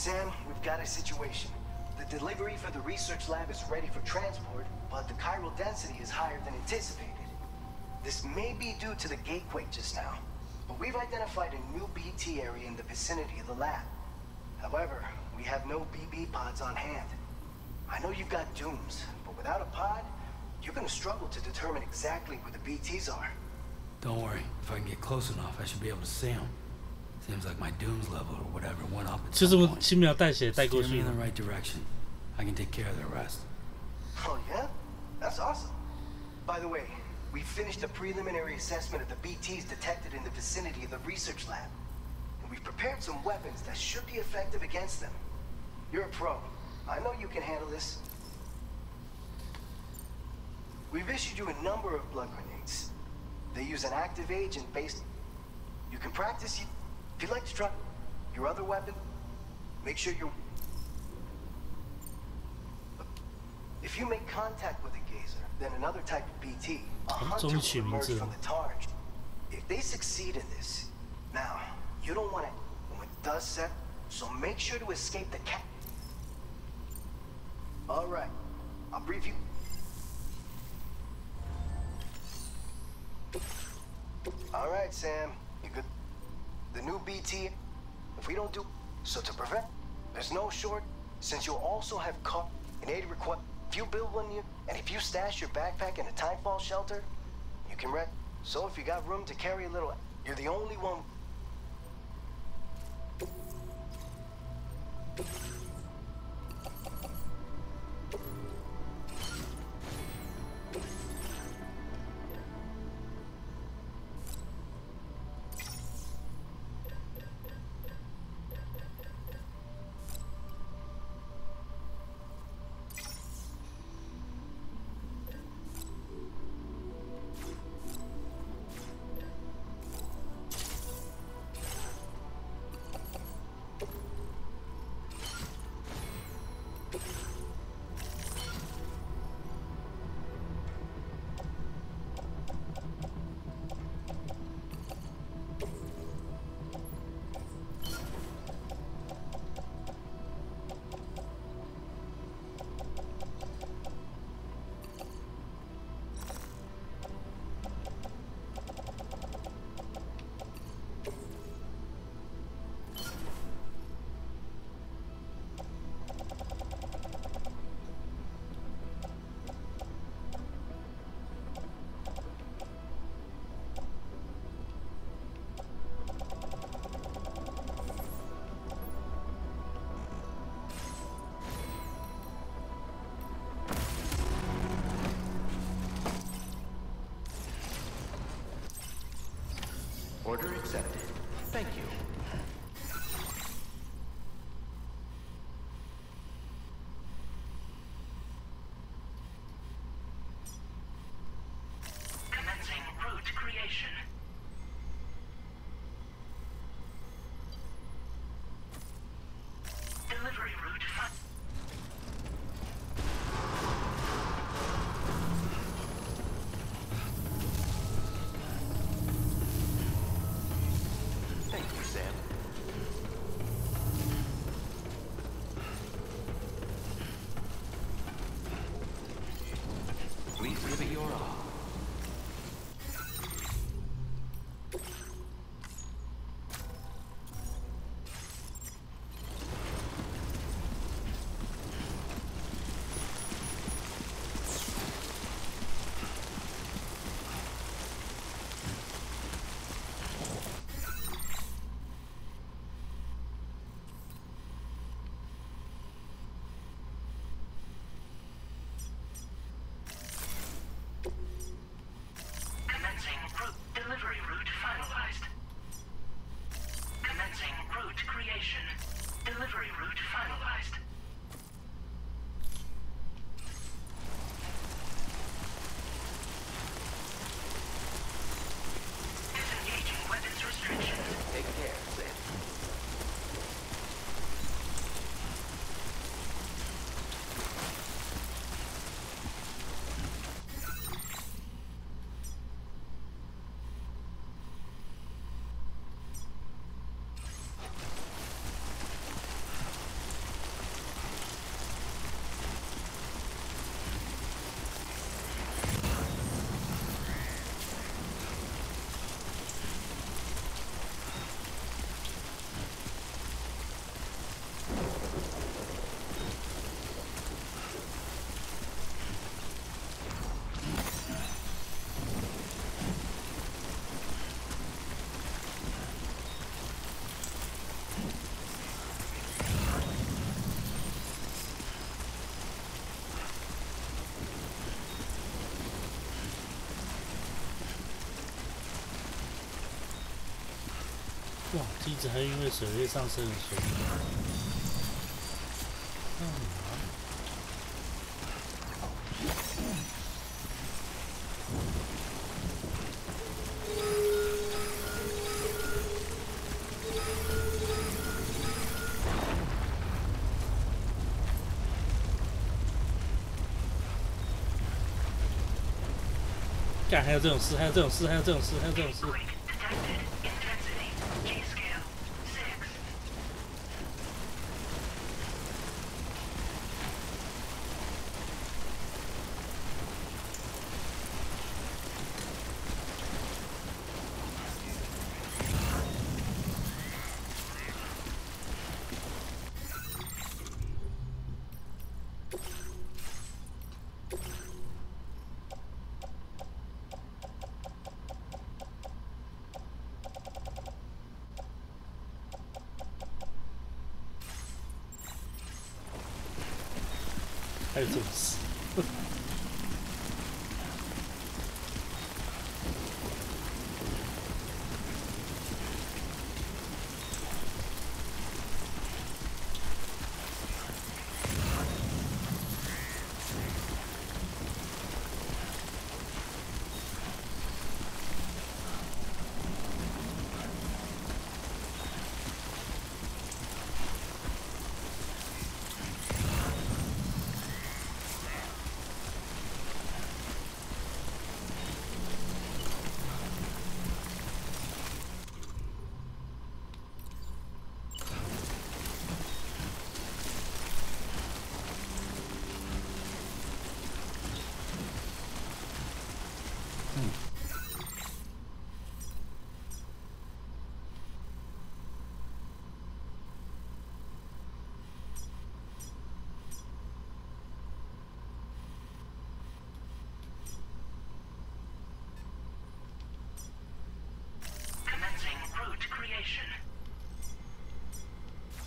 Sam, we've got a situation. The delivery for the research lab is ready for transport, but the chiral density is higher than anticipated. This may be due to the gateway just now, but we've identified a new BT area in the vicinity of the lab. However, we have no BB pods on hand. I know you've got dooms, but without a pod, you're gonna struggle to determine exactly where the BTs are. Don't worry, if I can get close enough, I should be able to see them. Seems like my dooms level or whatever went up at some point. 轻描淡写带过 Steer 去 me in the right direction. I can take care of the rest. Oh yeah? That's awesome. By the way, we finished a preliminary assessment of the BTs detected in the vicinity of the research lab. And we've prepared some weapons that should be effective against them. You're a pro. I know you can handle this. We've issued you a number of blood grenades. They use an active agent based... You can practice... If you'd like to try your other weapon, make sure you're... If you make contact with a gazer, then another type of BT, a hunter will emerge from the target. If they succeed in this, now, you don't want it when it does set, so make sure to escape the cat. Alright, I'll brief you. Alright, Sam, you good? The new BT, if we don't do... So to prevent, there's no short, since you'll also have caught an aid request. If you build one, and if you stash your backpack in a timefall shelter, you can rent. So if you got room to carry a little, you're the only one. Order accepted. Thank you. Commencing route creation. Delivery route find. Thank you, Sam. Please give it your all. Commencing route delivery route finalized. Commencing route creation. Delivery route finalized. Disengaging weapons restrictions. Take care, Sam. 哇，机子还因为水位上升而水平。干嘛？干，还有这种事，还有这种事，还有这种事，还有这种事。 还有这种事。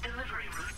Delivery route.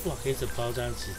哇，可以整包这样子。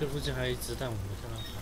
这附近还有一只，但我没看到它。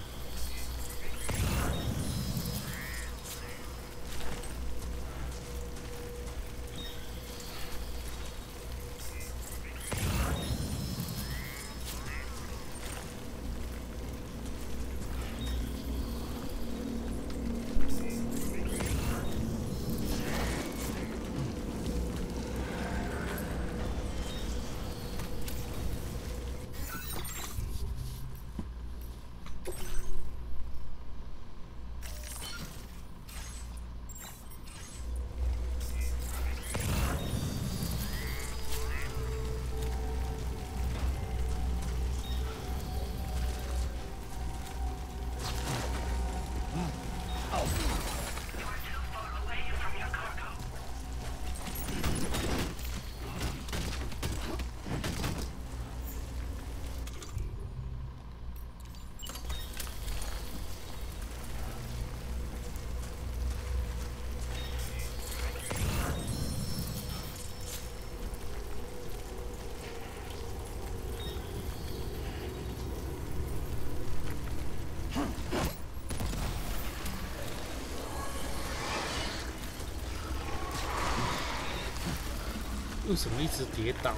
为什么一直跌倒？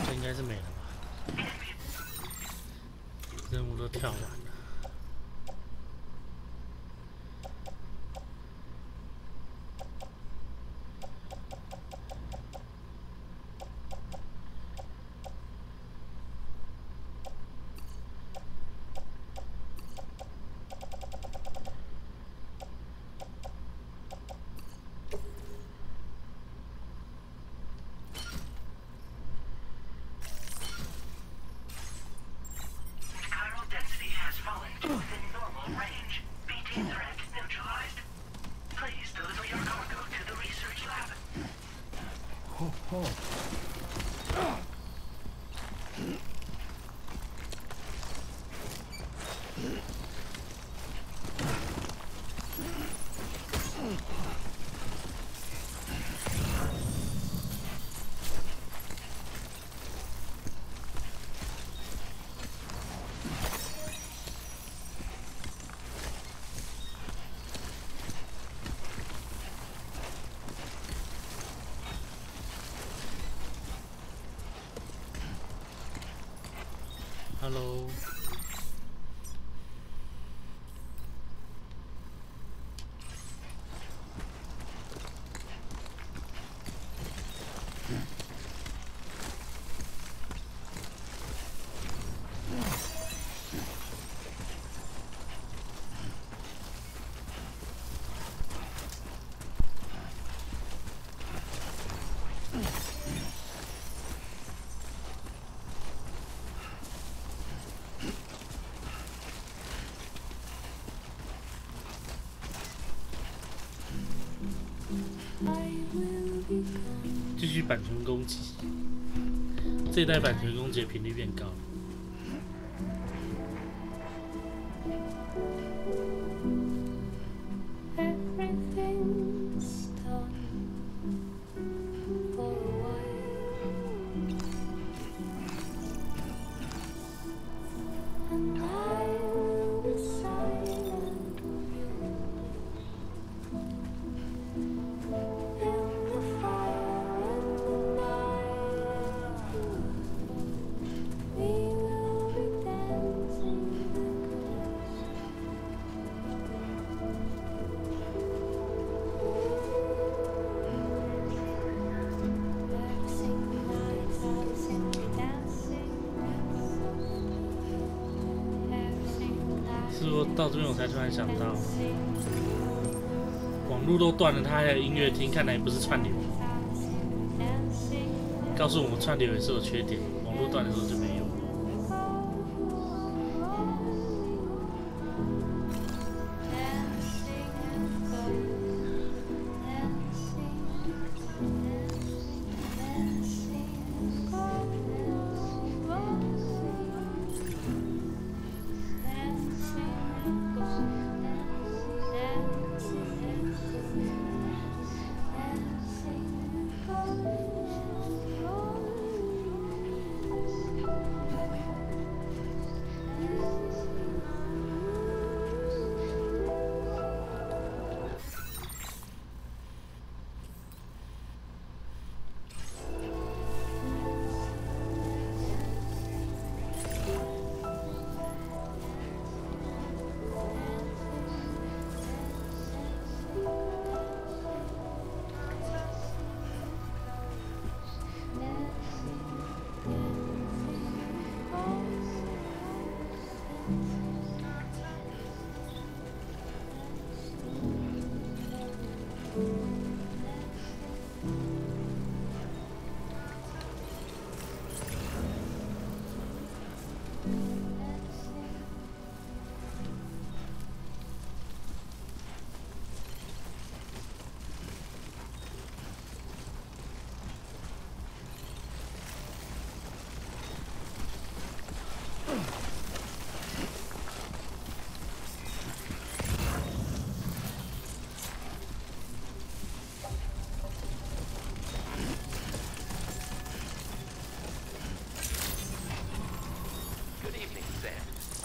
这应该是没了吧？任务都跳完了。Hello。继续版权攻击，这一代版权攻击的频率变高了。We 到这边我才突然想到，网络都断了，他还有音乐厅，看来也不是串流。告诉我们串流也是有缺点，网络断的时候就没有。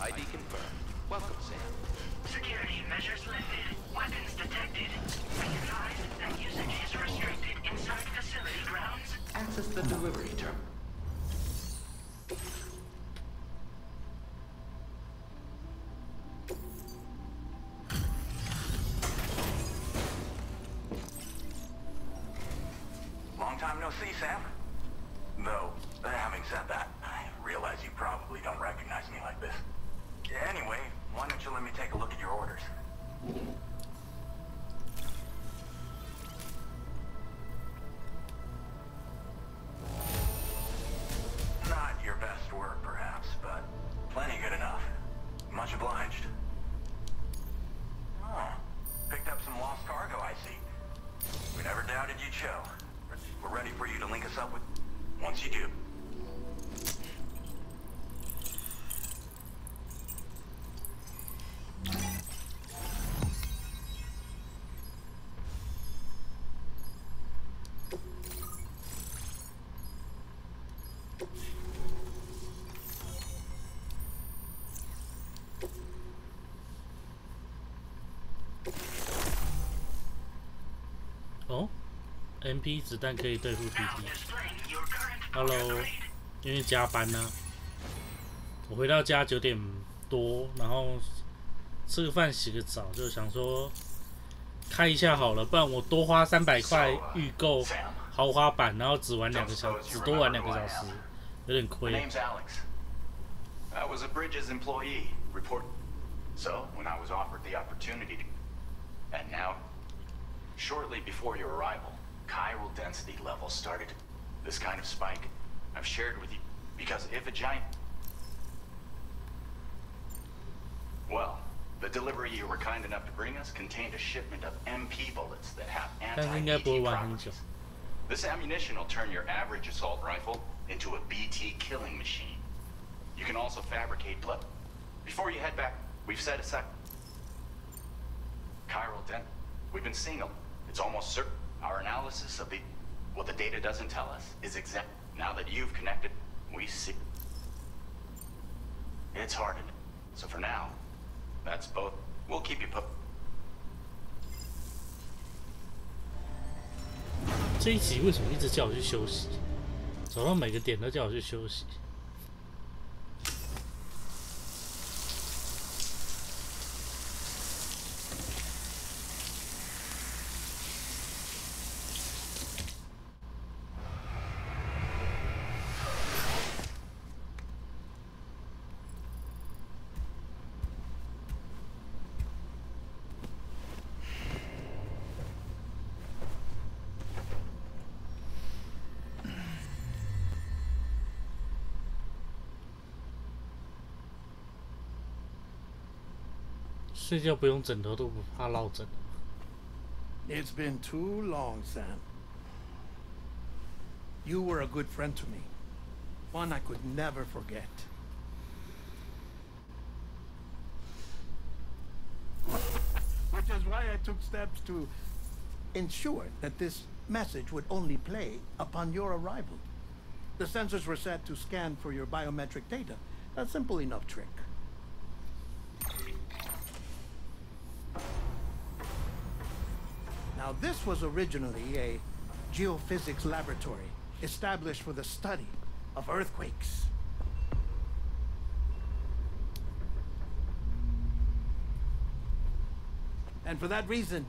ID confirmed. Welcome, Sam. Security measures lifted. Weapons detected. Be advised that usage is restricted inside facility grounds. Access the delivery terminal. Long time no see, Sam. Though, having said that, I realize you probably don't recognize me like this. Anyway, why don't you let me take a look at your orders? Not your best work, perhaps, but plenty good enough. Much obliged. Oh, picked up some lost cargo, I see. We never doubted you'd show. We're ready for you to link us up with... once you do.哦 ，MP 子弹可以对付 Now PT。 displaying your current Hello， upgrade. 因为加班呢、我回到家9点多，然后吃个饭、洗个澡，就想说开一下好了，不然我多花300块预购豪华版，然后只玩2个小时，只多玩2个小时，有点 My 亏。 name's Alex. I was a Bridges employee. Report. So, when I was offered the opportunity to... And now, shortly before your arrival, chiral density levels started this kind of spike. I've shared with you, because if a giant... Well, the delivery you were kind enough to bring us contained a shipment of MP bullets that have 但是应该不会 anti-BT 玩很久。 properties. This ammunition will turn your average assault rifle into a BT killing machine. You can also fabricate blood. Before you head back, we've set aside... Chiral dent. We've been seeing them. It's almost certain. Our analysis of the... what the data doesn't tell us is exact. Now that you've connected, we see... It's hardened. So for now, that's both. We'll keep you put... 这一集为什么一直叫我去休息？走到每个点都叫我去休息。睡觉不用枕头都不怕落枕。It's been too long, Sam. You were a good friend to me. One I could never forget. Which is why I took steps to ensure that this message would only play upon your arrival. The sensors were set to scan for your biometric data. A simple enough trick. Now, this was originally a geophysics laboratory established for the study of earthquakes. And for that reason,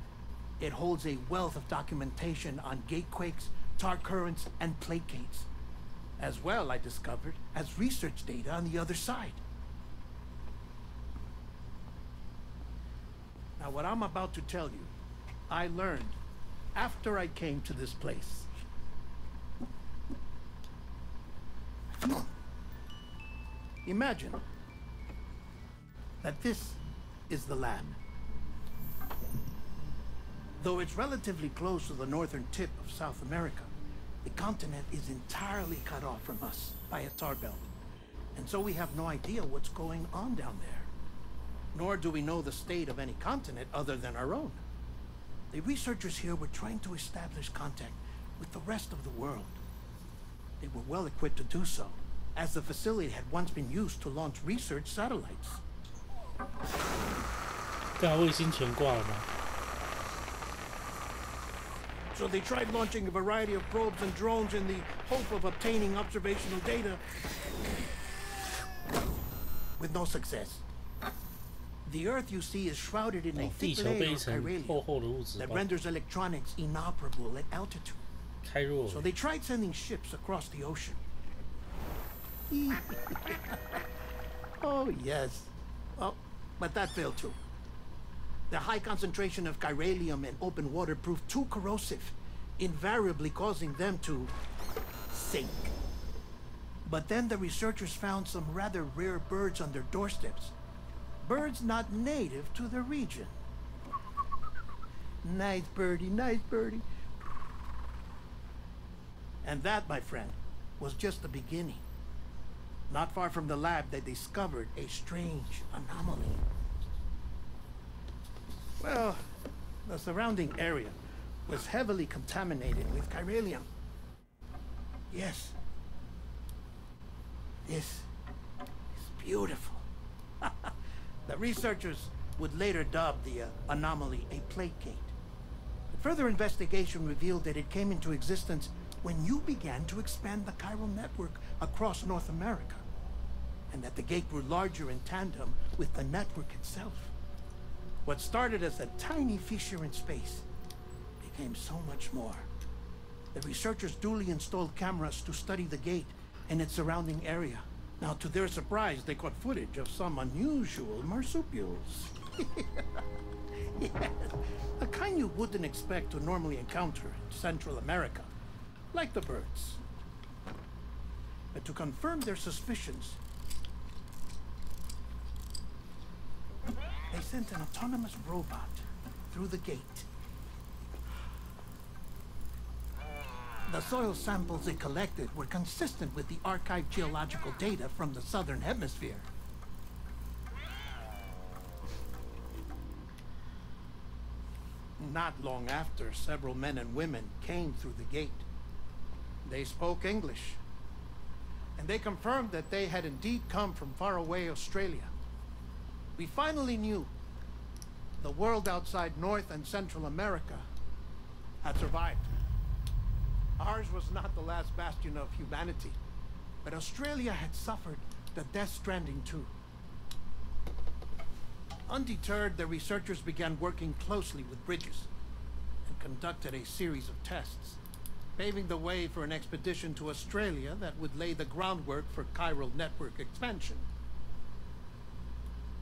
it holds a wealth of documentation on gatequakes, tar currents, and plate gates. As well, I discovered, as research data on the other side. Now, what I'm about to tell you, I learned after I came to this place. Imagine that this is the lab. Though it's relatively close to the northern tip of South America, the continent is entirely cut off from us by a tar belt. And so we have no idea what's going on down there. Nor do we know the state of any continent other than our own. The researchers here were trying to establish contact with the rest of the world. They were well equipped to do so, as the facility had once been used to launch research satellites. 干嘛卫星全挂了吗？ So they tried launching a variety of probes and drones in the hope of obtaining observational data, with no success. The Earth, you see, is shrouded in a 地 thick 球被 layer 一 of 层厚 chiralium 厚的物质 that 包 renders electronics inoperable at altitude. 开弱 So 了。 they tried sending ships across the ocean. Oh, yes. Oh, but that failed too. The high concentration of chiralium in open water proved too corrosive, invariably causing them to sink. But then the researchers found some rather rare birds on their doorsteps. Birds not native to the region. Nice birdie, nice birdie. And that, my friend, was just the beginning. Not far from the lab, they discovered a strange anomaly. Well, the surrounding area was heavily contaminated with chiralium. Yes. This is beautiful. The researchers would later dub the anomaly a plate gate. Further investigation revealed that it came into existence when you began to expand the chiral network across North America, and that the gate grew larger in tandem with the network itself. What started as a tiny fissure in space became so much more. The researchers duly installed cameras to study the gate and its surrounding area. Now, to their surprise, they caught footage of some unusual marsupials. Yes, a kind you wouldn't expect to normally encounter in Central America, like the birds. But to confirm their suspicions, they sent an autonomous robot through the gate. The soil samples it collected were consistent with the archived geological data from the southern hemisphere. Not long after, several men and women came through the gate. They spoke English, and they confirmed that they had indeed come from faraway Australia. We finally knew the world outside North and Central America had survived. Ours was not the last bastion of humanity, but Australia had suffered the death stranding too. Undeterred, the researchers began working closely with Bridges and conducted a series of tests, paving the way for an expedition to Australia that would lay the groundwork for chiral network expansion.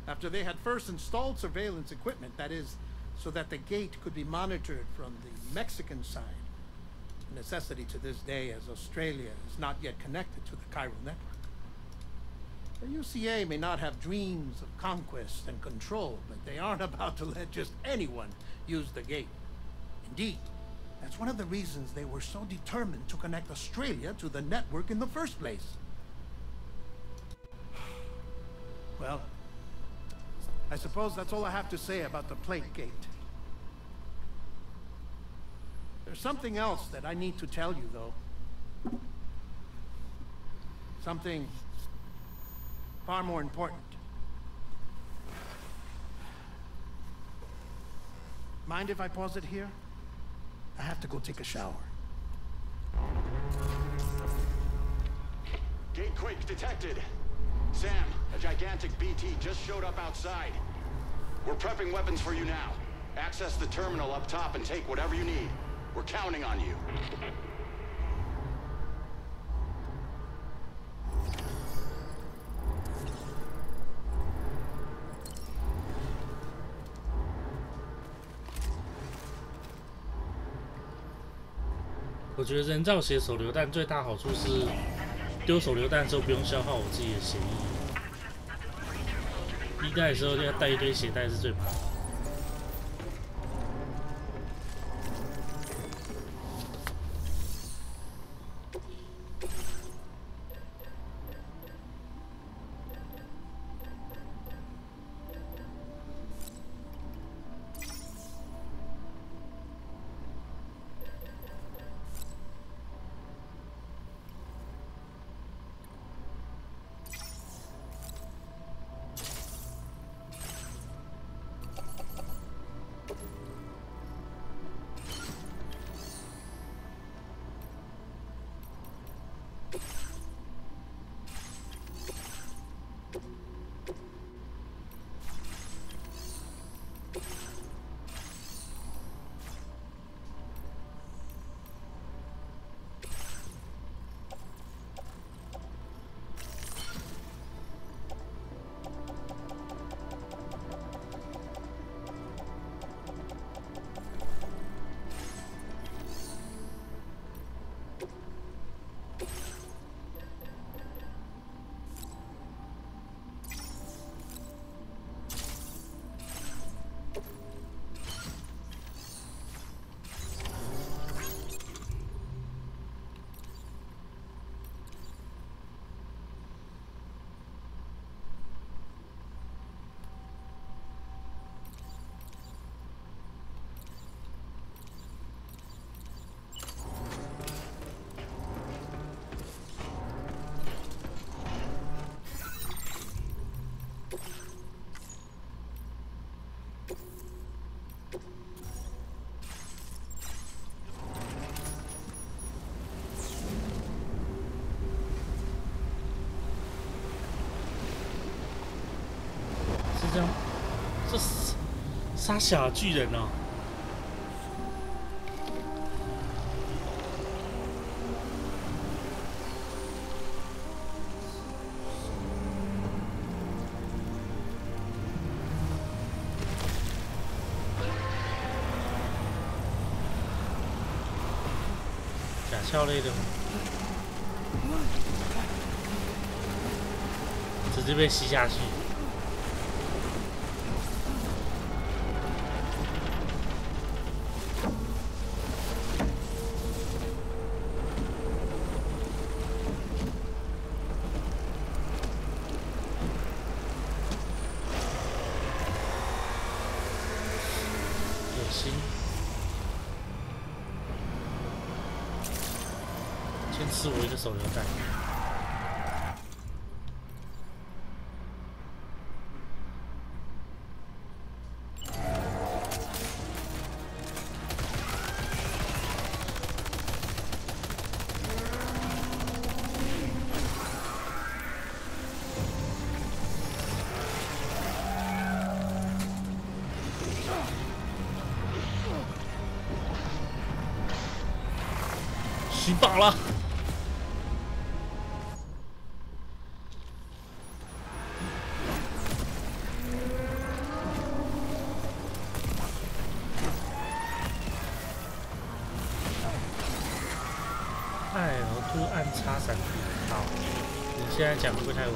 After they had first installed surveillance equipment, that is, so that the gate could be monitored from the Mexican side, a necessity to this day as Australia is not yet connected to the chiral network. The UCA may not have dreams of conquest and control, but they aren't about to let just anyone use the gate. Indeed, that's one of the reasons they were so determined to connect Australia to the network in the first place. Well, I suppose that's all I have to say about the plate gate. There's something else that I need to tell you, though. Something far more important. Mind if I pause it here? I have to go take a shower. Gate quake detected. Sam, a gigantic BT just showed up outside. We're prepping weapons for you now. Access the terminal up top and take whatever you need. We're counting on you.我觉得人造血手榴弹最大好处是，丢手榴弹的时候不用消耗我自己的血液。一代的时候就要带一堆血袋是最麻烦。这样，这杀小巨人哦！假鞘类的吗？直接被吸下去。先吃我一个手榴弹。洗饱了。哎，我突按插闪，好，你现在讲会不会太晚？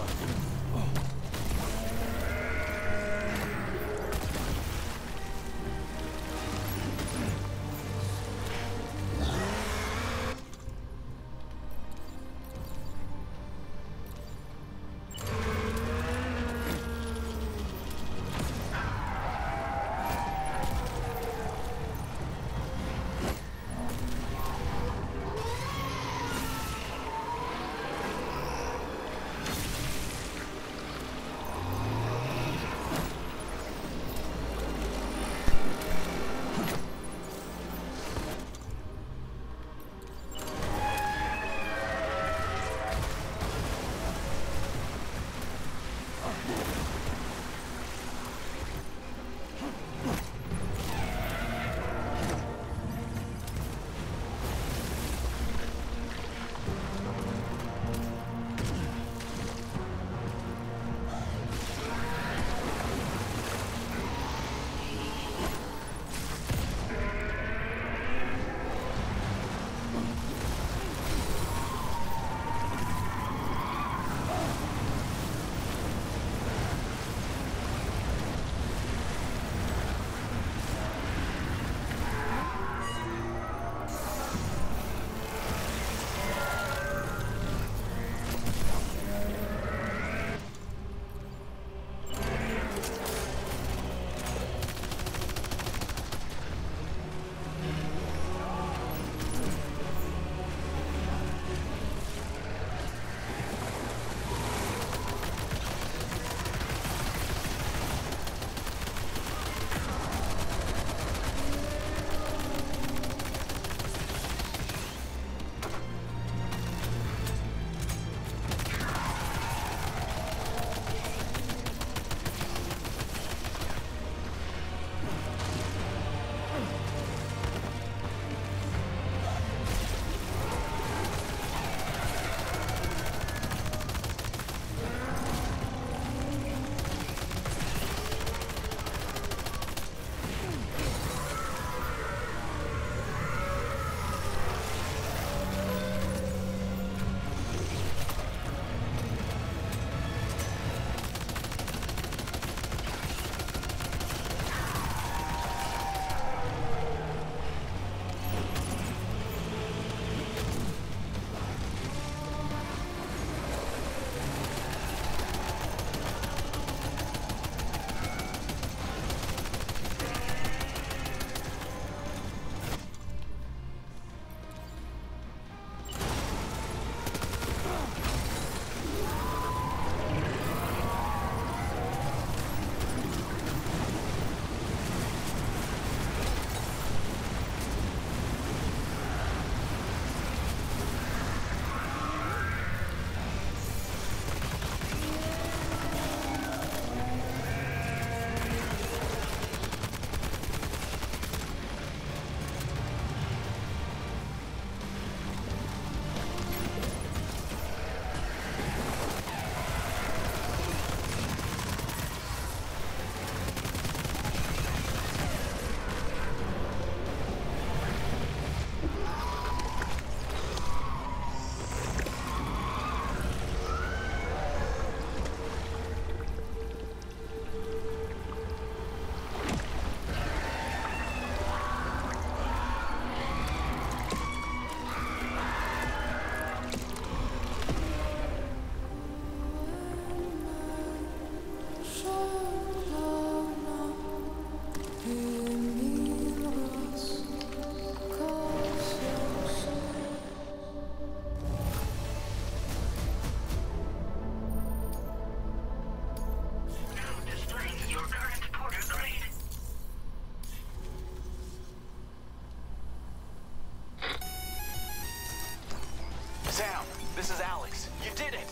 This is Alex. You did it!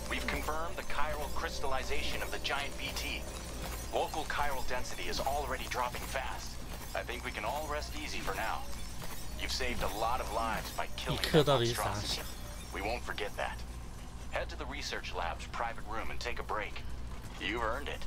We've confirmed the chiral crystallization of the giant BT. Local chiral density is already dropping fast. I think we can all rest easy for now. You've saved a lot of lives by killing that monstrosity. We won't forget that. Head to the research lab's private room and take a break. You've earned it.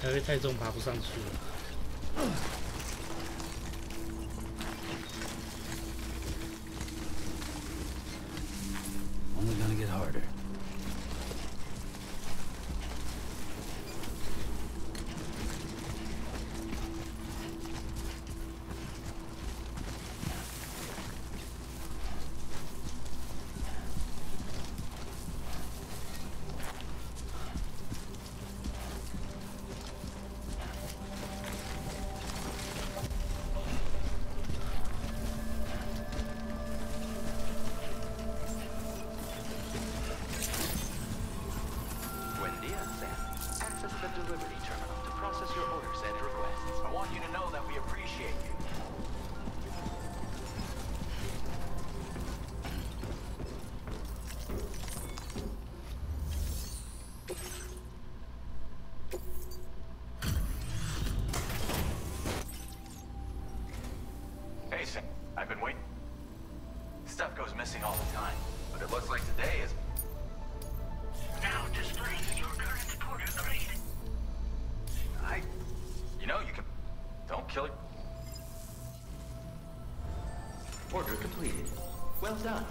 还会太重爬不上去。Only gonna get harder. Hey, Sam. I've been waiting. Stuff goes missing all the time, but it looks like today is... Now displaying your current porter grade. You know, you can... Don't kill it. Order completed. Well done.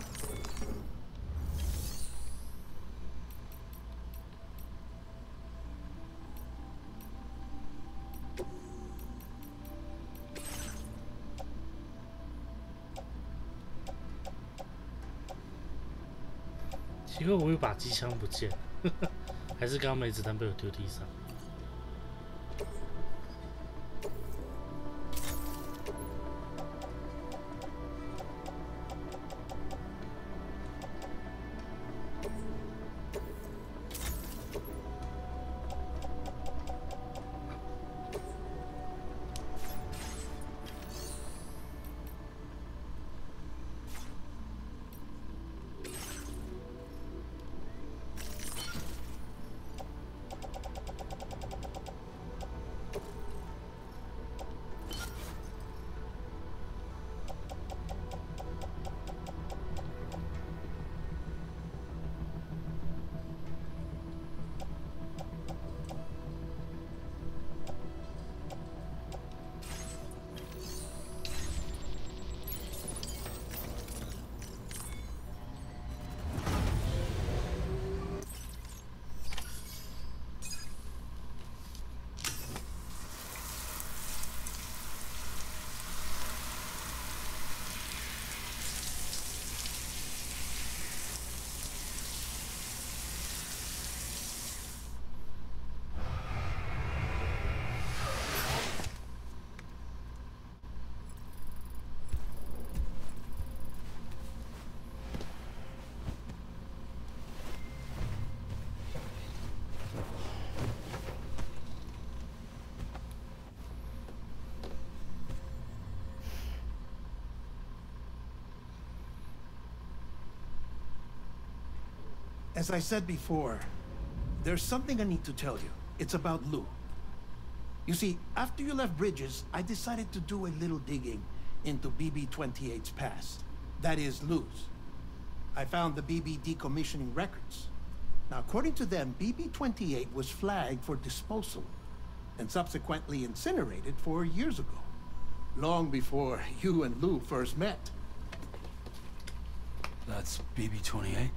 奇怪，我有把机枪不见，还是刚刚没子弹被我丢地上？As I said before, there's something I need to tell you. It's about Lou. You see, after you left Bridges, I decided to do a little digging into BB-28's past. That is, Lou's. I found the BB decommissioning records. Now, according to them, BB-28 was flagged for disposal and subsequently incinerated 4 years ago, long before you and Lou first met. That's BB-28?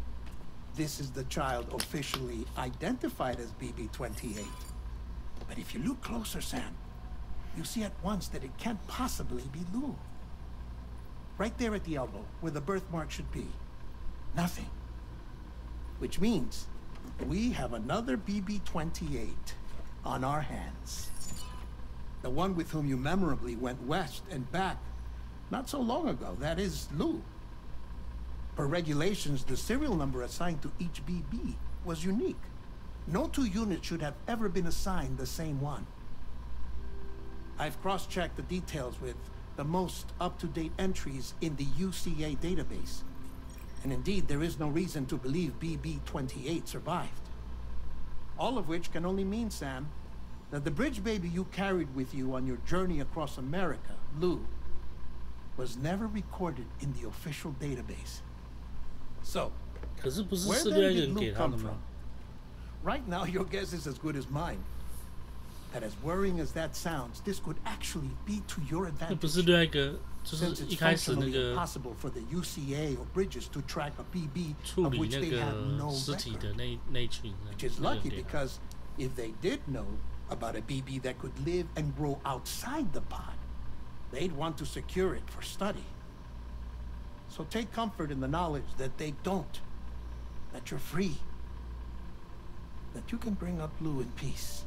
This is the child officially identified as BB-28. But if you look closer, Sam, you see at once that it can't possibly be Lou. Right there at the elbow, where the birthmark should be. Nothing. Which means we have another BB-28 on our hands. The one with whom you memorably went west and back not so long ago. That is Lou. Per regulations, the serial number assigned to each BB was unique. No two units should have ever been assigned the same one. I've cross-checked the details with the most up-to-date entries in the UCA database. And indeed, there is no reason to believe BB-28 survived. All of which can only mean, Sam, that the bridge baby you carried with you on your journey across America, Lou, was never recorded in the official database. So, 可是不是 where 4个 then 人 did 给 Lou 他的 come 吗 from?？Right now, your guess is as good as mine. that as worrying as that sounds, this could actually be to your 那不 advantage. 是另外一个，就是 Since 一 it's 开始那 functionally 个 impossible for the UCA or Bridges to track a BB 处 of 理 which 那 they have 个 no 尸体 record. 的那群人， Which is 那个 lucky 有点 because if they did know about a BB that could live and grow outside the pod, they'd want to secure it for study. So take comfort in the knowledge that they don't, that you're free, that you can bring up Lou in peace.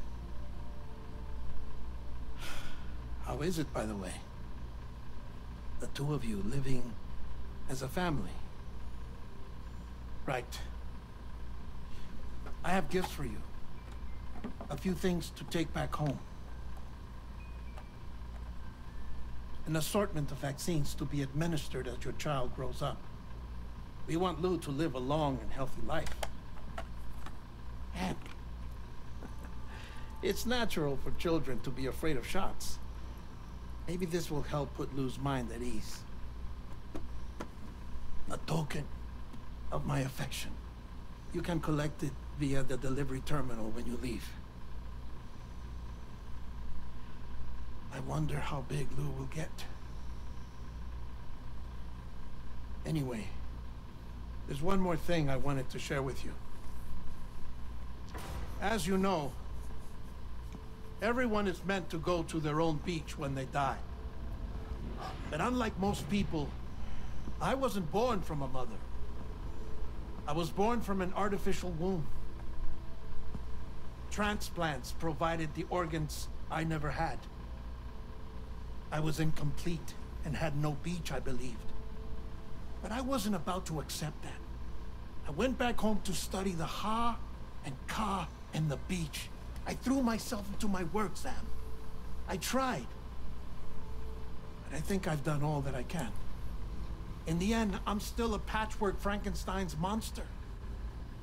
How is it, by the way? The two of you living as a family. Right. I have gifts for you. A few things to take back home. An assortment of vaccines to be administered as your child grows up. We want Lou to live a long and healthy life. And it's natural for children to be afraid of shots. Maybe this will help put Lou's mind at ease. A token of my affection. You can collect it via the delivery terminal when you leave. I wonder how big Lou will get. Anyway, there's one more thing I wanted to share with you. As you know, everyone is meant to go to their own beach when they die. But unlike most people, I wasn't born from a mother. I was born from an artificial womb. Transplants provided the organs I never had. I was incomplete and had no beach, I believed. But I wasn't about to accept that. I went back home to study the Ha and Ka and the beach. I threw myself into my work, Sam. I tried. But I think I've done all that I can. In the end, I'm still a patchwork Frankenstein's monster.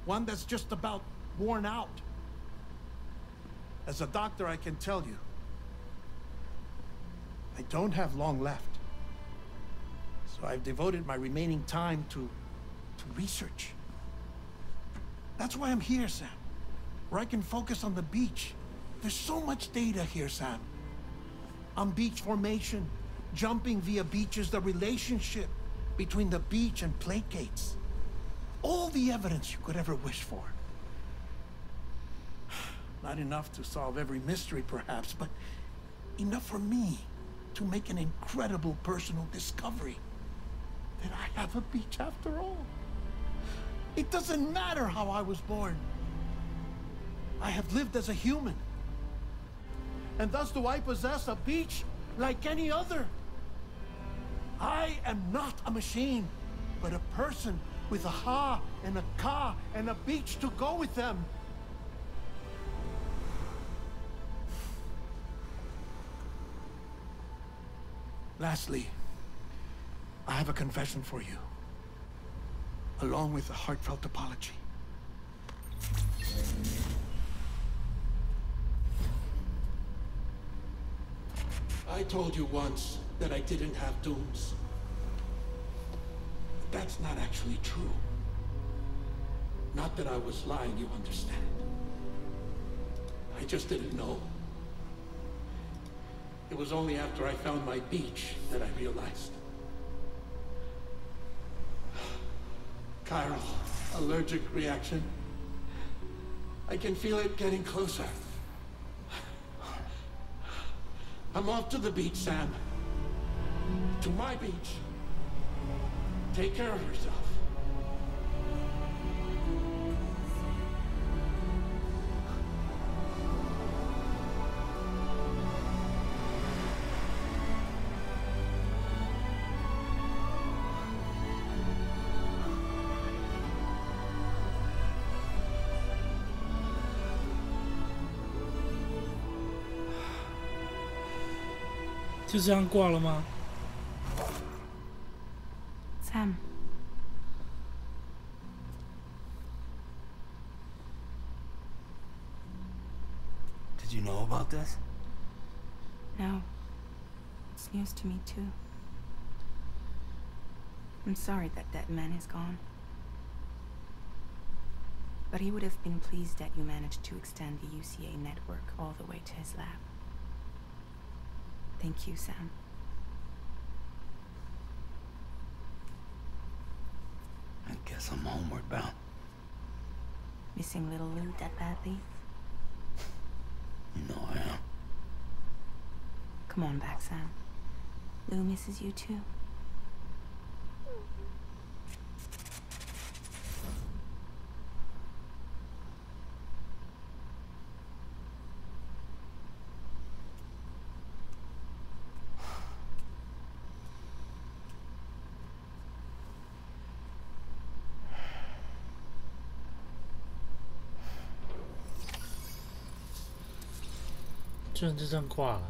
One that's just about worn out. As a doctor, I can tell you, I don't have long left. So I've devoted my remaining time to research. That's why I'm here, Sam. Where I can focus on the beach. There's so much data here, Sam. On beach formation, jumping via beaches, the relationship between the beach and placates. All the evidence you could ever wish for. Not enough to solve every mystery, perhaps, but enough for me to make an incredible personal discovery. That I have a beach after all. It doesn't matter how I was born. I have lived as a human. And thus do I possess a beach like any other. I am not a machine, but a person with a Ha and a Ka and a beach to go with them. Lastly, I have a confession for you, along with a heartfelt apology. I told you once that I didn't have dooms. But that's not actually true. Not that I was lying, you understand. I just didn't know. It was only after I found my beach that I realized. Chiral allergic reaction. I can feel it getting closer. I'm off to the beach, Sam. To my beach. Take care of yourself.就这样挂了吗？ Sam. Did you know about this? No. It's news to me, too. I'm sorry that man is gone. But he would have been pleased that you managed to extend the UCA network all the way to his lab. Thank you, Sam. I guess I'm homeward bound. Missing little Lou that badly? You know I am. Come on back, Sam. Lou misses you too.居然就这样挂了。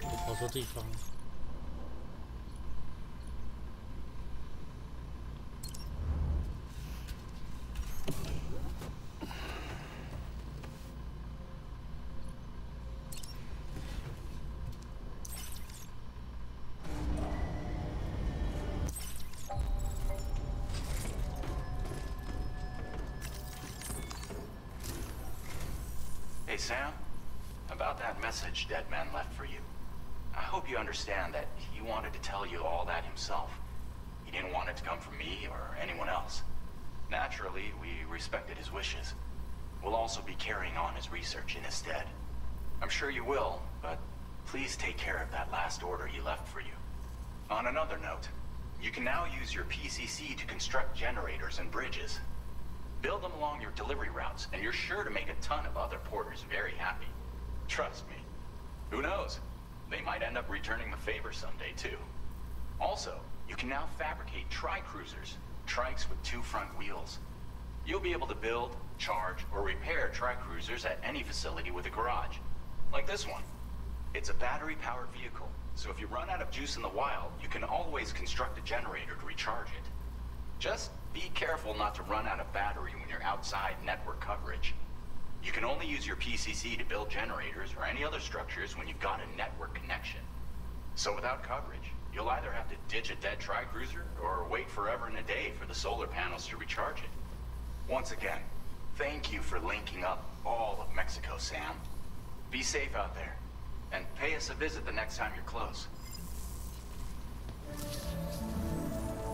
我跑错地方了。Hey, Sam. About that message Deadman left for you. I hope you understand that he wanted to tell you all that himself. He didn't want it to come from me or anyone else. Naturally, we respected his wishes. We'll also be carrying on his research in his stead. I'm sure you will, but please take care of that last order he left for you. On another note, you can now use your PCC to construct generators and bridges. Build them along your delivery routes, and you're sure to make a ton of other porters very happy. Trust me. Who knows? They might end up returning the favor someday, too. Also, you can now fabricate tri-cruisers, trikes with 2 front wheels. You'll be able to build, charge, or repair tri-cruisers at any facility with a garage. Like this one. It's a battery-powered vehicle, so if you run out of juice in the wild, you can always construct a generator to recharge it. Just be careful not to run out of battery when you're outside network coverage. You can only use your PCC to build generators or any other structures when you've got a network connection. So without coverage, you'll either have to ditch a dead tri-cruiser or wait forever and a day for the solar panels to recharge it. Once again, thank you for linking up all of Mexico, Sam. Be safe out there, and pay us a visit the next time you're close.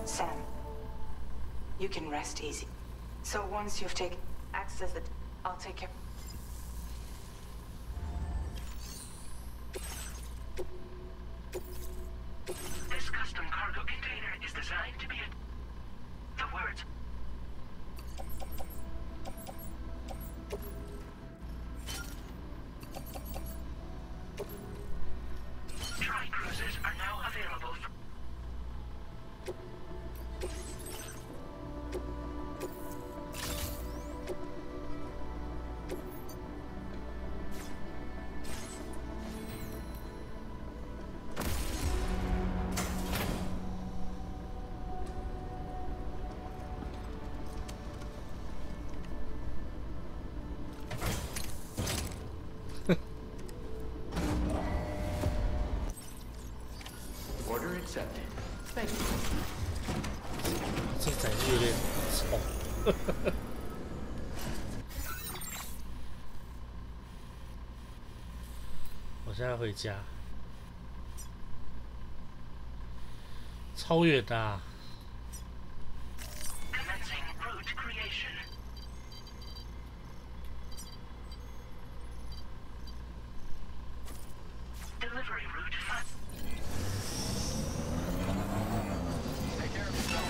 Sam, you can rest easy. So once you've taken access, I'll take care. This custom cargo container is designed to be the words. Tri-cruisers are now available. expected. 这仔有点丑。我现在回家，超远的啊。 Commencing route creation. Delivery route fast. Take care of yourself.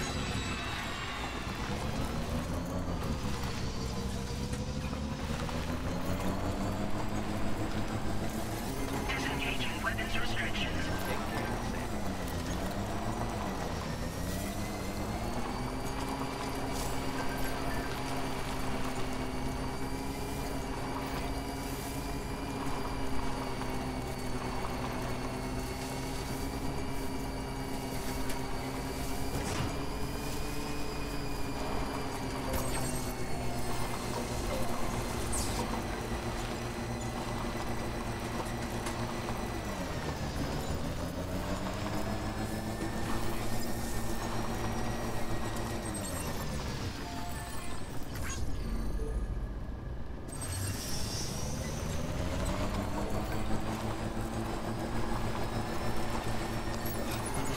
Disengaging weapons restrictions.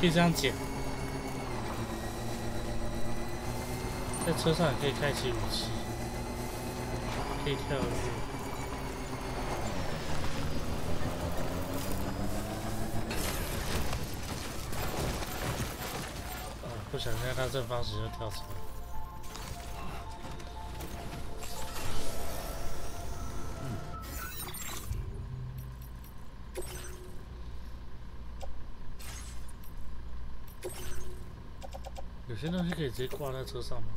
可以这样剪，在车上也可以开启武器，可以跳跃。不想让它正方形就跳出来。有些东西可以直接挂在车上吗？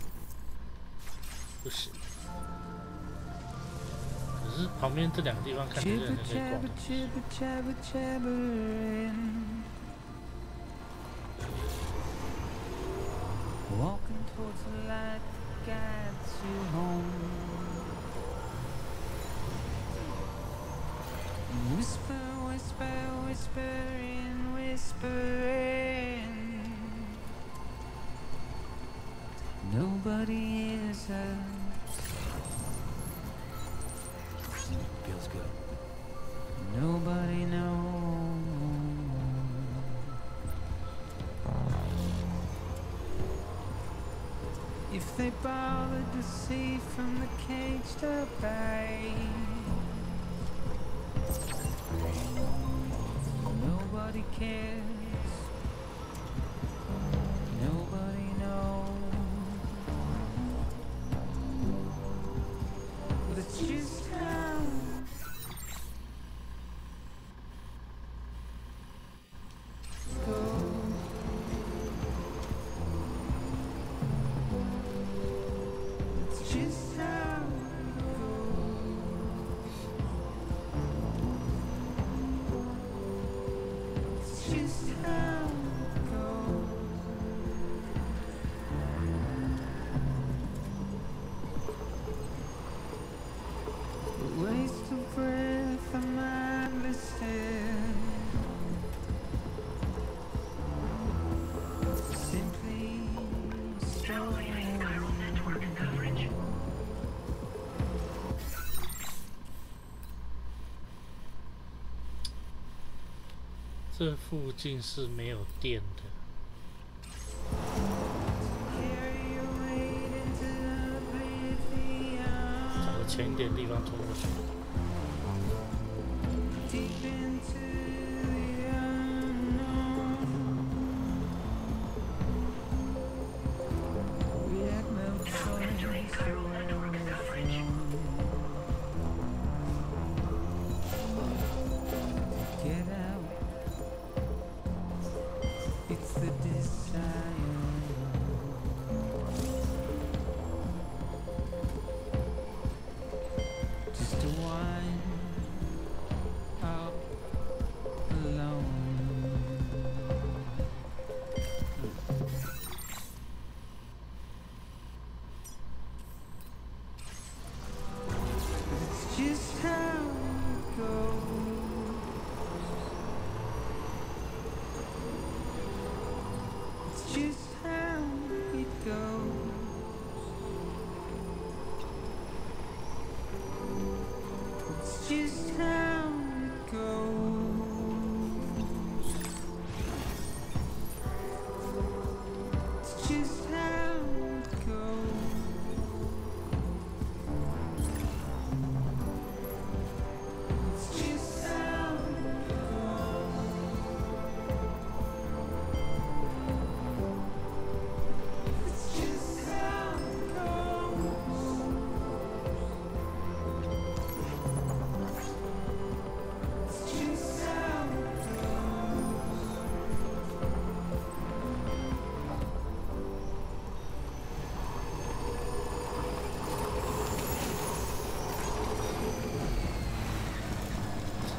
不行。可是旁边这两个地方看起来可以挂。Walking towards the light guides you home. Whisper, whisper, whispering, whispering. Nobody is Feels good. Nobody knows. If they bothered to see from the cage to bay, nobody cares. Nobody knows. That's just how. Waste of breath, I'm mindlessly simply Evaluating chiral network coverage. 这附近是没有电的。 找个浅一点的地方冲过去。Entering chiral network coverage. get out. It's the desire. Just to watch.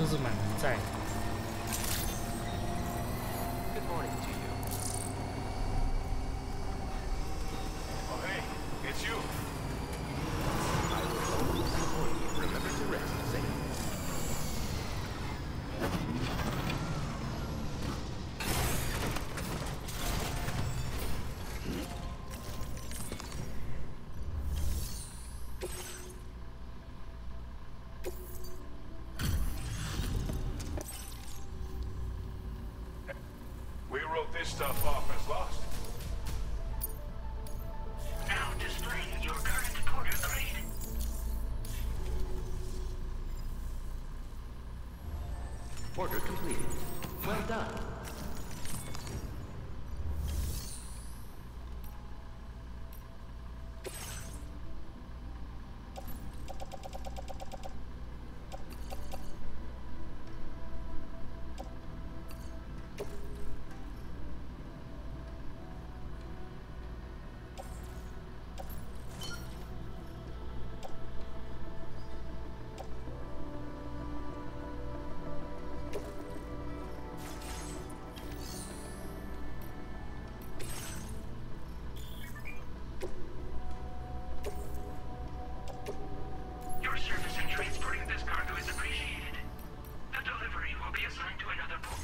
这是满人在。 Good morning to you. Oh, hey, it's you. I will always support you. Remember to rest, Sam. We wrote this stuff off as lost. Now displaying your current porter grade. Order completed. Well done. Your service in transporting this cargo is appreciated. The delivery will be assigned to another port.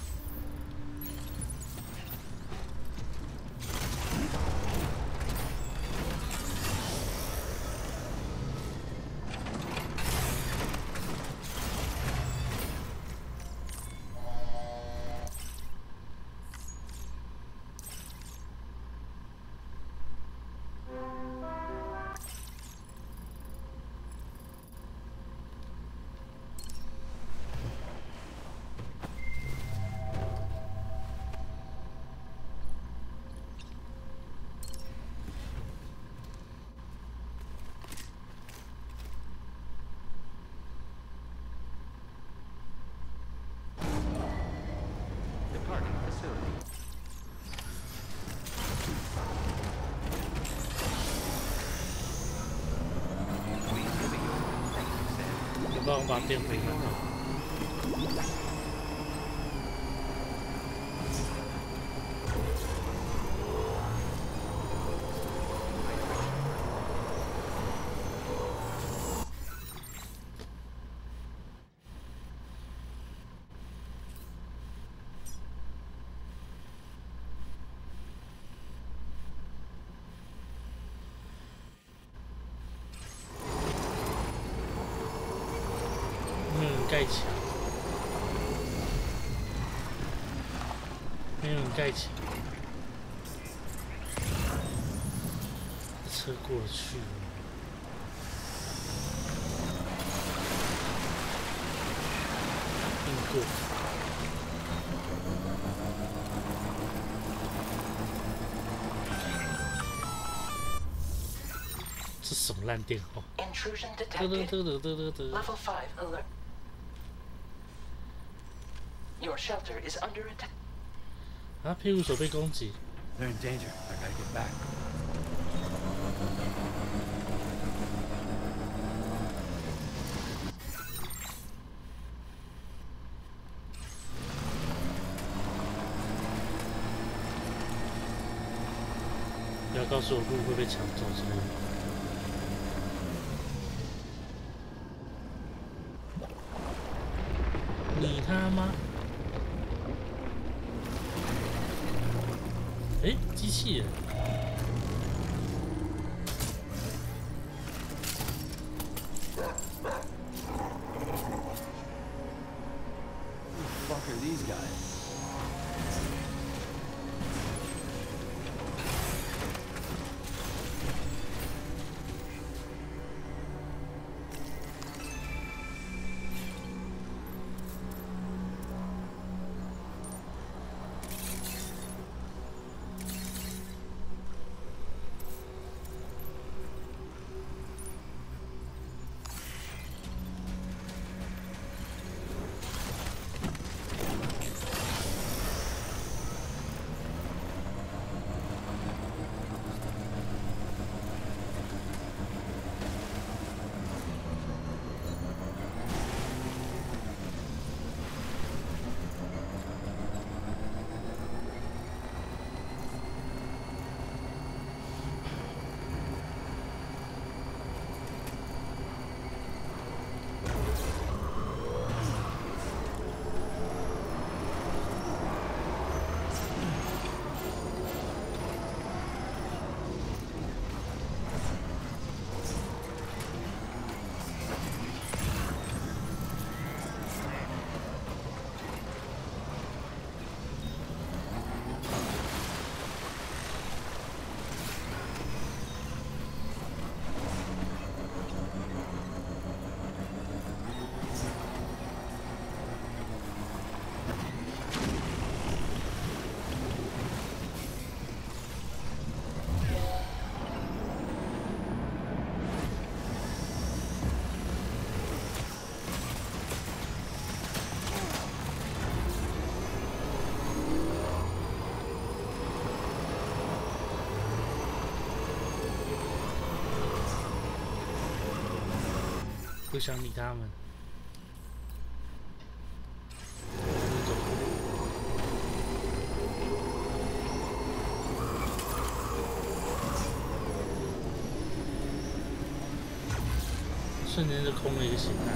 Departing facility. Please give me your thank you, Sam. 有帮我把电回来。盖起来，没有人盖起来，车过去了，硬过。这什么烂电话？ Intrusion detected. Level 5 alert. Your shelter is under attack. 啊，庇护所被攻击。 They're in danger. I gotta get back. 不要告诉我路会被抢走之类的。你他妈！哎，机器人。Who the fuck are these guys? 不想理他们。瞬间就空了一个血袋。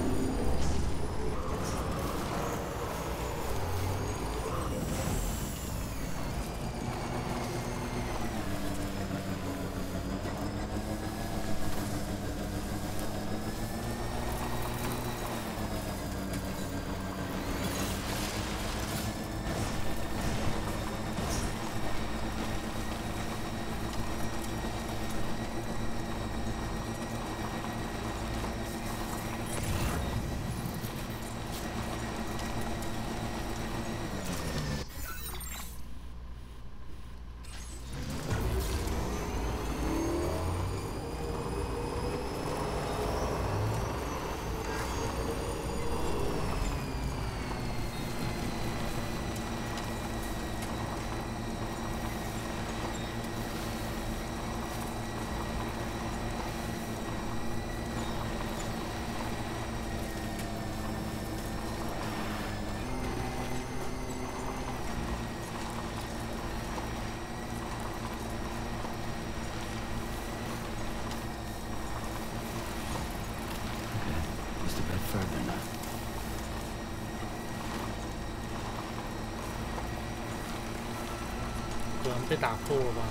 可能被打破了吧。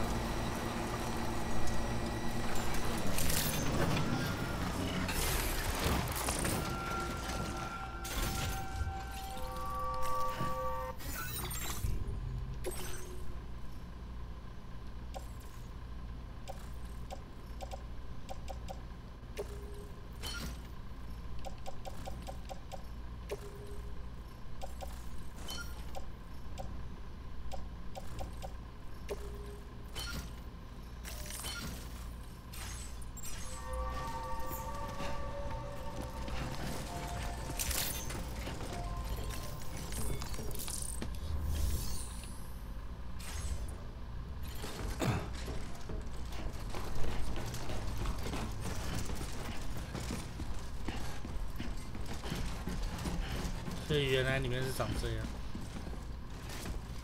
所以原来里面是长这样。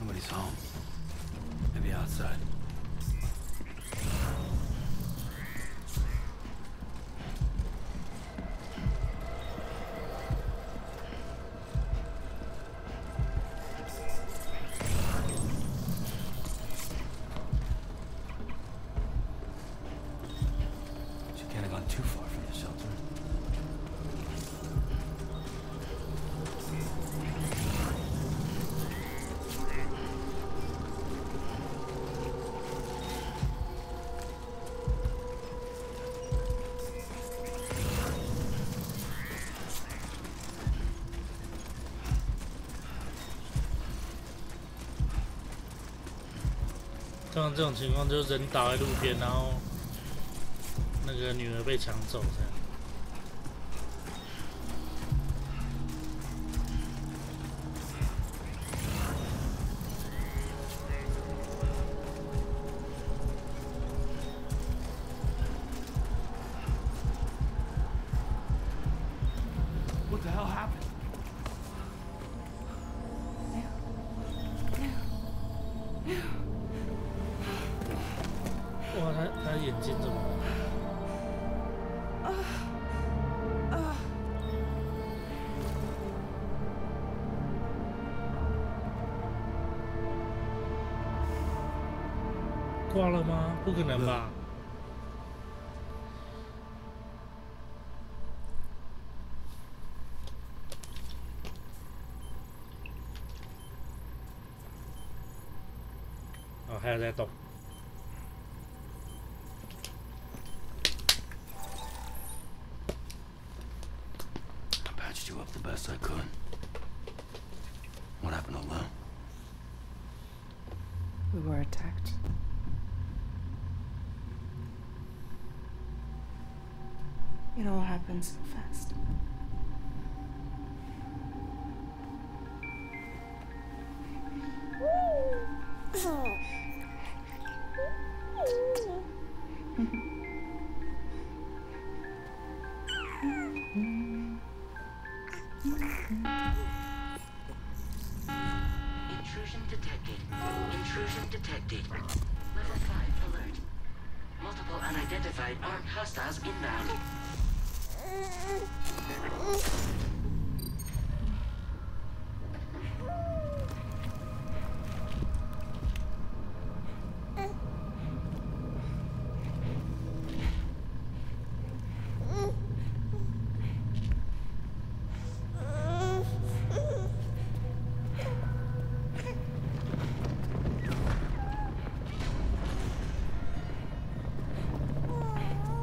Nobody's home. Maybe outside. She can't have gone too far from the shelter. 通常这种情况就是人倒在路边，然后那个女儿被抢走这样。What the hell happened? 哇，他眼睛怎么了？挂了吗？不可能吧！哦，还有在动。 Patched you up the best I could. What happened to Lou? We were attacked. It all happened so fast. Identified armed hostiles inbound.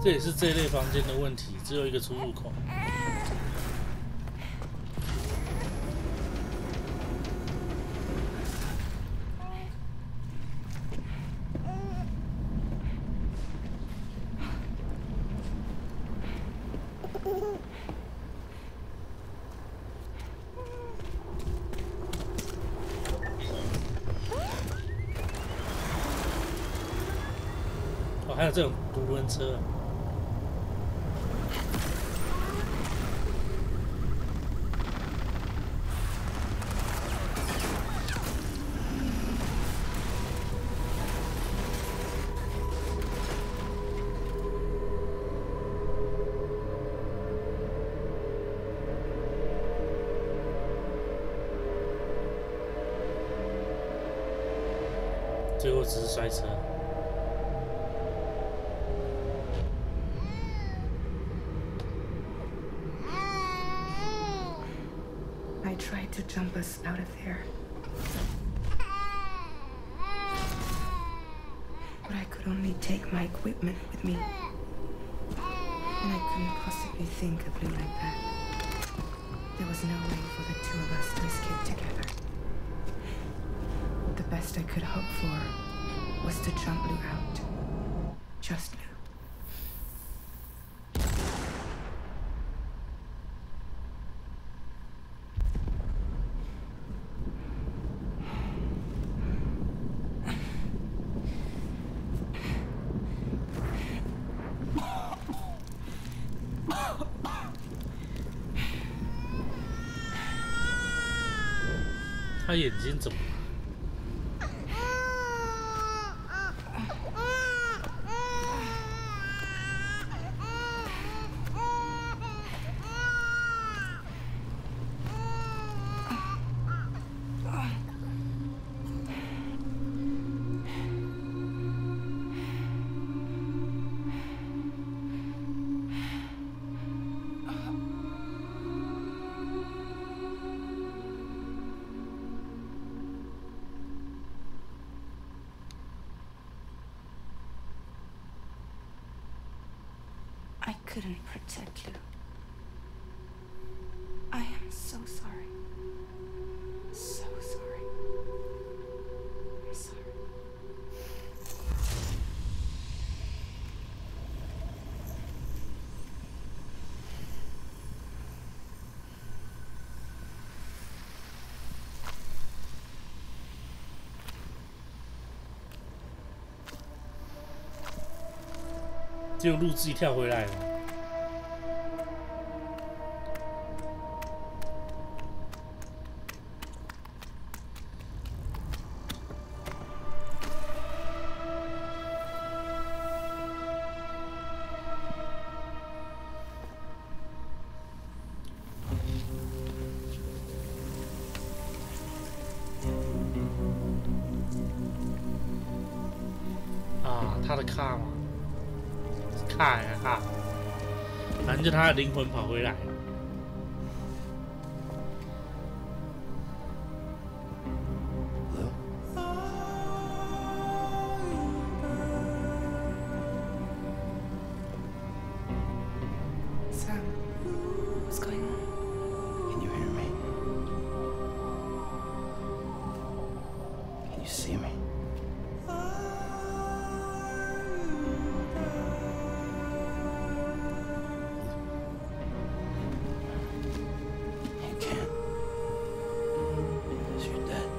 这也是这类房间的问题，只有一个出入口。哦，还有这种独轮车。 结果只是摔车。I tried to jump us out of there. But I could only take my equipment with me. And I couldn't possibly think of Lou like that. There was no way for the two of us to escape together. The best I could hope for was to jump Lou out. Just Lou.他眼睛怎么了？I couldn't protect Lou. I am so sorry. So sorry. I'm sorry. "只有路自己跳回来了。啊，他的卡吗？卡呀卡，反正就他的灵魂跑回来了。Sam, what's going on? Can you hear me? Can you see me? You can't. Because you're dead.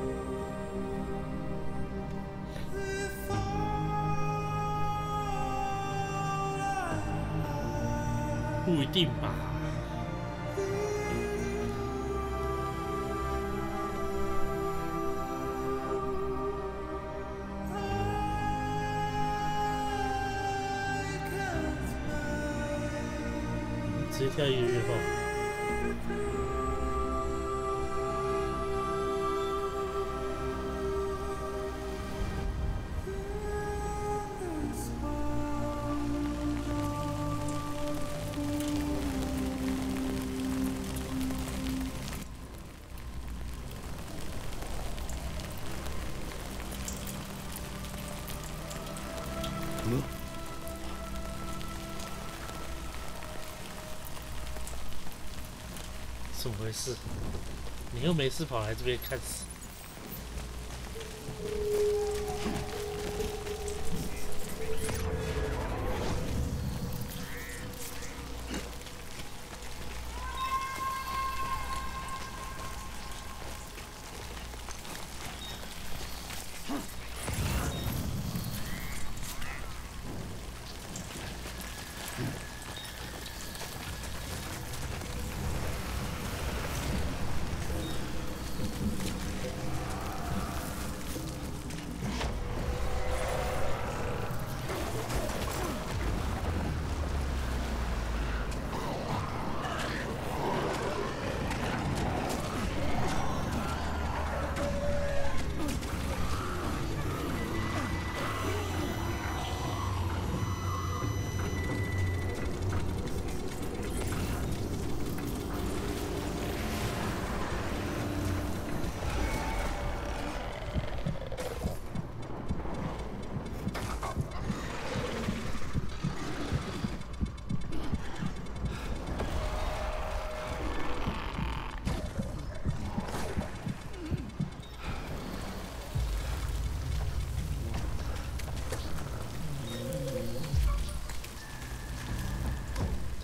不一定吧。直接跳1个月后。怎么回事？你又没事跑来这边看死？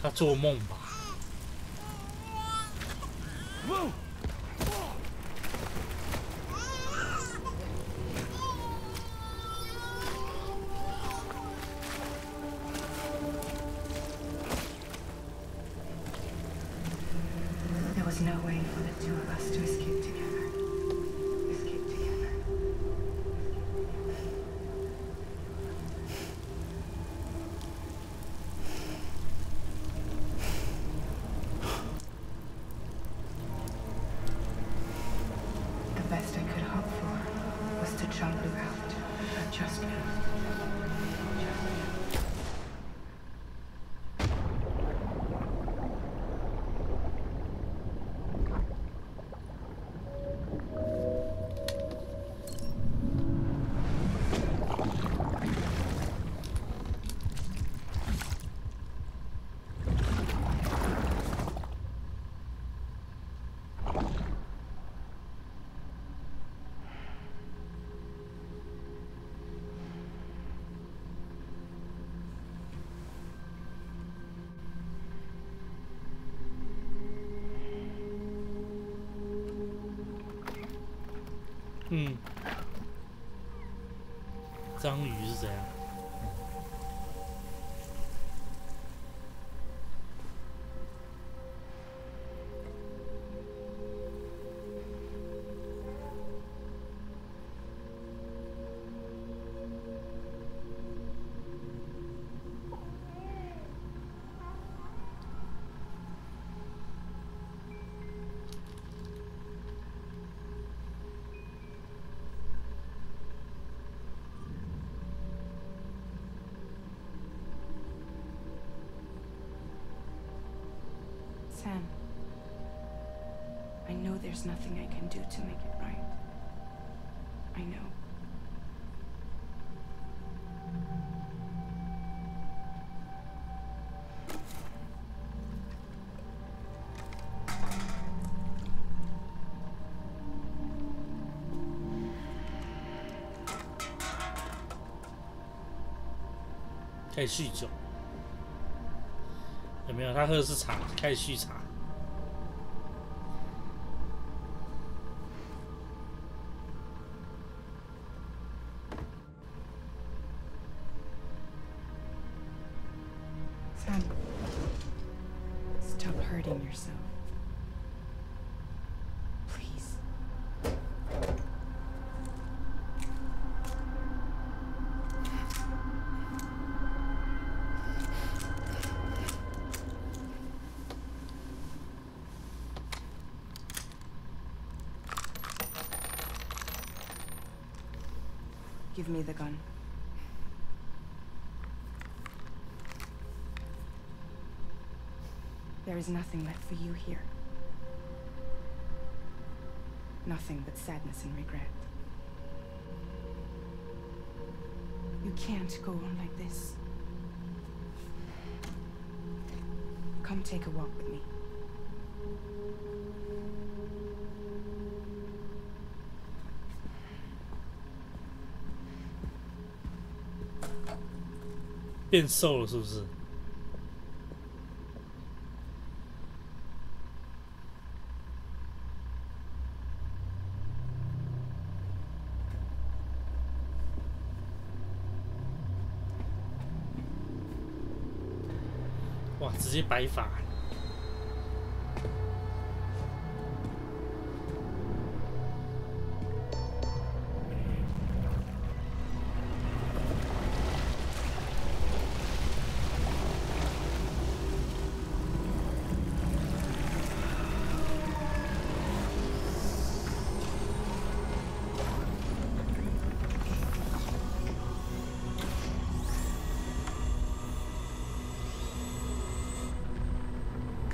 他做梦吧。There was no way for the two of us to escape together. Escape together. The best I could hope for was to jump you out, but just me.章鱼是怎样？Sam, I know there's nothing I can do to make it right. I know.开始酗酒，有没有？他喝的是茶，开始酗茶。Sam, stop hurting yourself. Please. Give me the gun. There is nothing left for you here. Nothing but sadness and regret. You can't go on like this. Come take a walk with me.变瘦了是不是？哇，直接白发。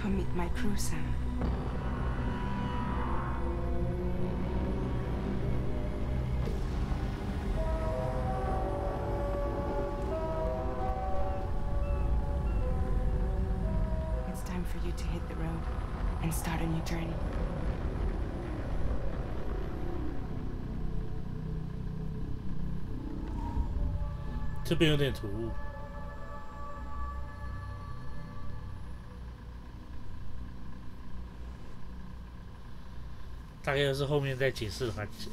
Come meet my crew, Sam. It's time for you to hit the road and start a new journey. 这边有点突兀。大概又是后面再解释的环节。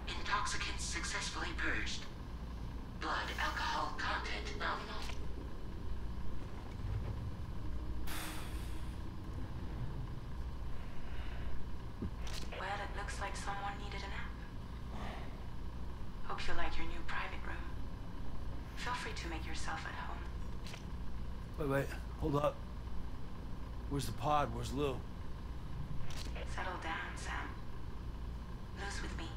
Intoxicants successfully purged. Blood alcohol content nominal. Well, it looks like someone needed a nap. Hope you like your new private room. Feel free to make yourself at home. Wait, hold up. Where's the pod? Where's Lou? Settle down, Sam. Lose with me.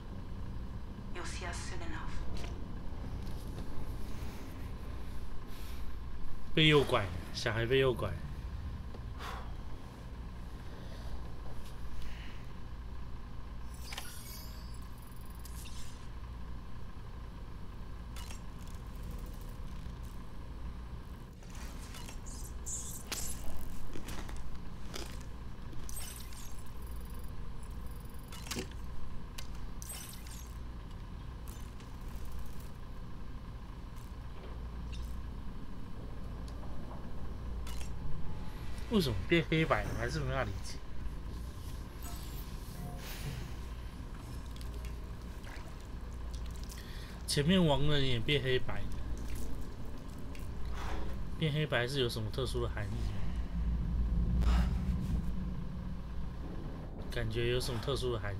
You'll see us soon enough. 被诱拐，小孩被诱拐。为什么变黑白了？还是没法理解。前面亡人也变黑白了，变黑白是有什么特殊的含义吗？感觉有什么特殊的含义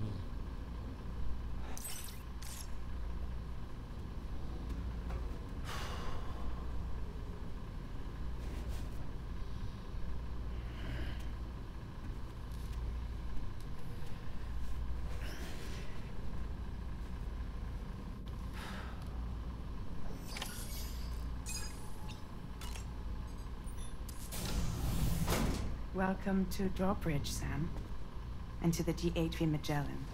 ？Welcome to Drawbridge, Sam, and to the G8V Magellan,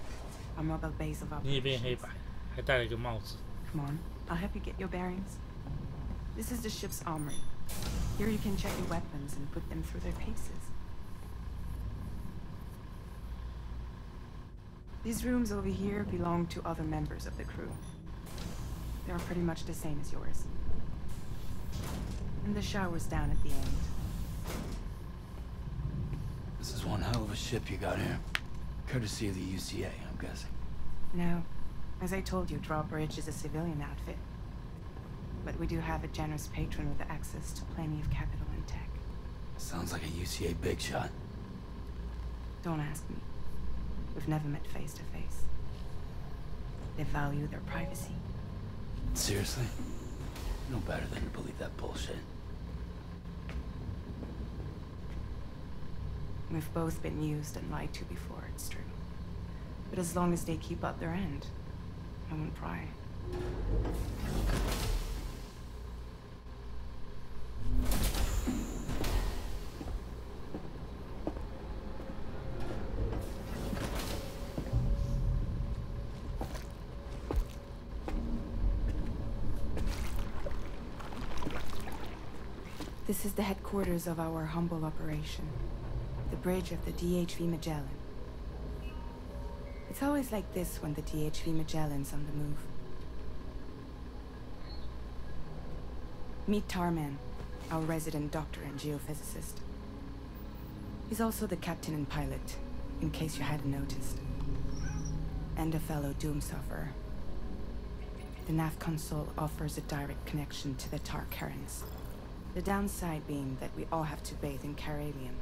our mobile base of 你也变黑 operations. 白，还戴了一个帽子。 Come on, I'll help you get your bearings. This is the ship's armory. Here you can check your weapons and put them through their paces. These rooms over here belong to other members of the crew. They are pretty much the same as yours. And the shower's down at the end. This is one hell of a ship you got here. Courtesy of the UCA, I'm guessing. No. As I told you, Drawbridge is a civilian outfit. But we do have a generous patron with access to plenty of capital and tech. Sounds like a UCA big shot. Don't ask me. We've never met face to face. They value their privacy. Seriously? No better than to believe that bullshit. We've both been used and lied to before, it's true. But as long as they keep up their end, I won't pry. This is the headquarters of our humble operation. The bridge of the DHV Magellan. It's always like this when the DHV Magellan's on the move. Meet Tarman, our resident doctor and geophysicist. He's also the captain and pilot, in case you hadn't noticed. And a fellow doom sufferer. The nav console offers a direct connection to the tar currents. The downside being that we all have to bathe in caralium.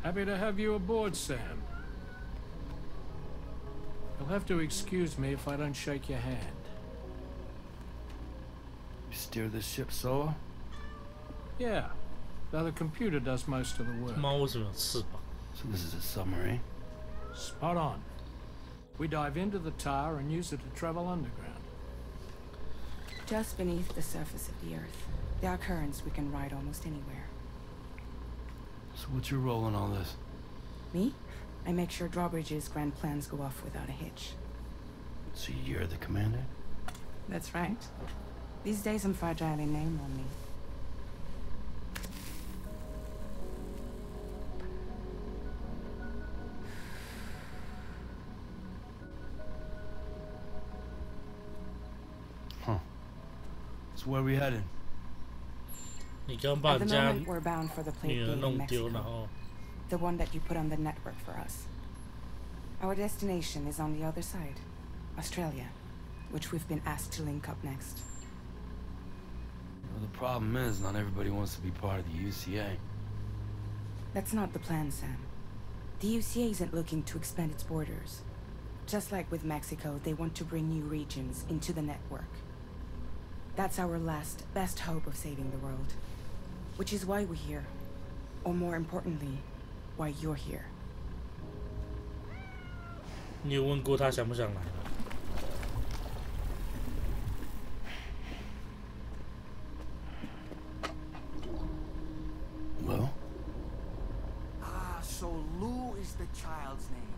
Happy to have you aboard, Sam. You'll have to excuse me if I don't shake your hand. You steer this ship solo? Yeah, though the computer does most of the work. 猫为什么有翅膀？ So this is a submarine? Spot on. We dive into the tar and use it to travel underground. Just beneath the surface of the Earth, there are currents we can ride almost anywhere. So what's your role in all this? Me? I make sure Drawbridge's grand plans go off without a hitch. So you're the commander? That's right. These days I'm fragile in name only. So where are we headed? 你刚把 At the 人家 moment, we're bound for the plate 女儿 gate in 弄丢，然 Mexico, 后 the one that you put on the network for us. Our destination is on the other side, Australia, which we've been asked to link up next. Well, the problem is not everybody wants to be part of the UCA. That's not the plan, Sam. The UCA isn't looking to expand its borders. Just like with Mexico, they want to bring new regions into the network. That's our last, best hope of saving the world. Which is why we're here. Or more importantly, why you're here. 你有问过他想不想来吗？ Well? Ah, so Lou is the child's name.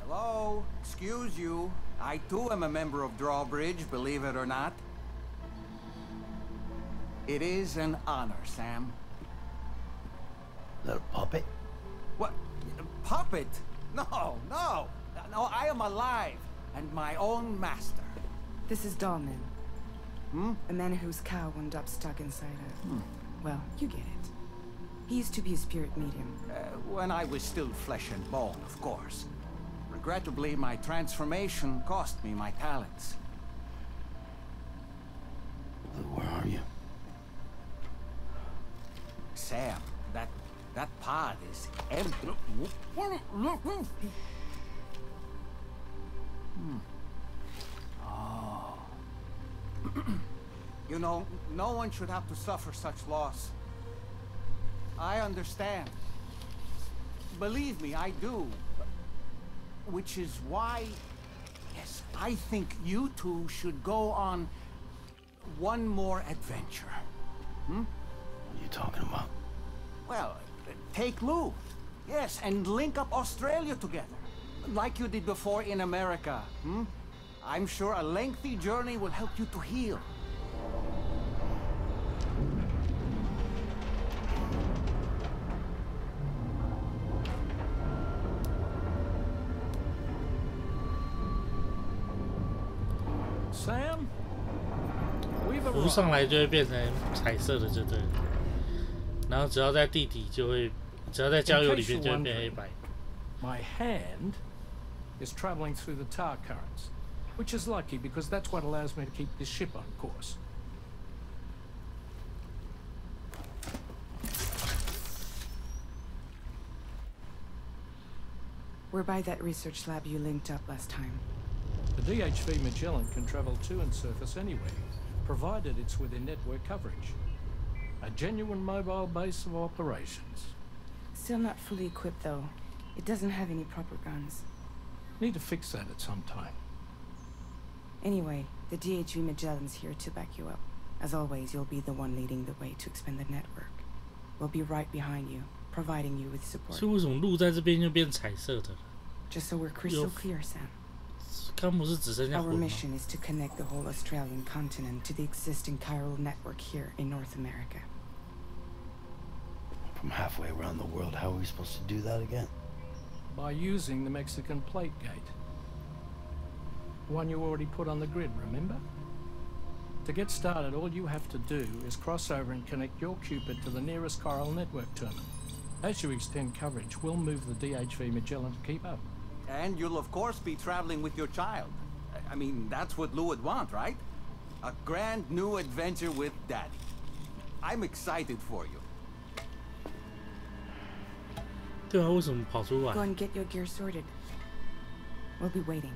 Hello? Excuse you. I too am a member of Drawbridge, believe it or not. It is an honor, Sam. Little puppet? What? Puppet? No, no. No, I am alive and my own master. This is Dolman. Hmm? A man whose cow wound up stuck inside a... Well, you get it. He used to be a spirit medium. When I was still flesh and bone, of course. Regrettably, my transformation cost me my talents. Where are you? Sam, that pod is empty. Oh. You know, no one should have to suffer such loss. I understand. Believe me, I do. Which is why, yes, I think you two should go on one more adventure. Hmm? What are you talking about? Well, take Lou. Yes, and link up Australia together. Like you did before in America. Hmm? I'm sure a lengthy journey will help you to heal. Sam? We've 浮 arrived. 上来就会变成彩色的，就对了。然后只要在地底就会，只要在郊游里面就会变黑白。 My hand is traveling through the tar currents, which is lucky because that's what allows me to keep this ship on course. We're by that research lab you linked up last time. The DHV Magellan can travel to and surface anywhere, provided it's within network coverage. A genuine mobile base of operations. Still not fully equipped, though. It doesn't have any proper guns. Need to fix that at some time. Anyway, the DHV Magellan's here to back you up. As always, you'll be the one leading the way to expand the network. We'll be right behind you, providing you with support. 所以为什么路在这边就变彩色的了？ Just so we're crystal clear, Sam. 刚不是只剩下 Our 魂吗？ mission is to connect the whole Australian continent to the existing chiral network here in North America. From halfway around the world, how are we supposed to do that again? By using the Mexican plate gate. One you already put on the grid, remember? To get started, all you have to do is cross over and connect your Cupid to the nearest chiral network terminal. As you extend coverage, we'll move the DHV Magellan to keep up. And you'll of course be traveling with your child. I mean, that's what Lou would want, right? A grand new adventure with Daddy. I'm excited for you. 对啊，为什么跑出来 Go？ and get your gear sorted. We'll be waiting.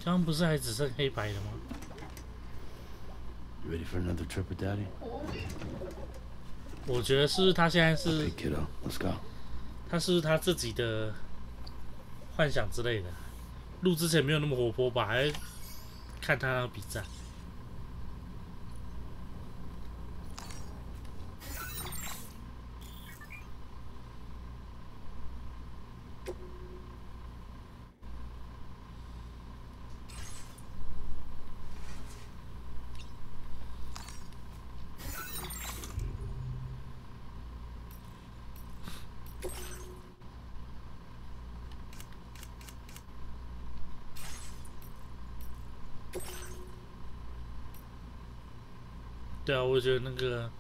刚刚不是还只剩黑白的吗？ You ready for another trip with Daddy? 我觉得是他现在是 Hey, kiddo, let's go. 他是他自己的幻想之类的。录之前没有那么活泼吧？还看他那个比赛。对啊，我觉得那个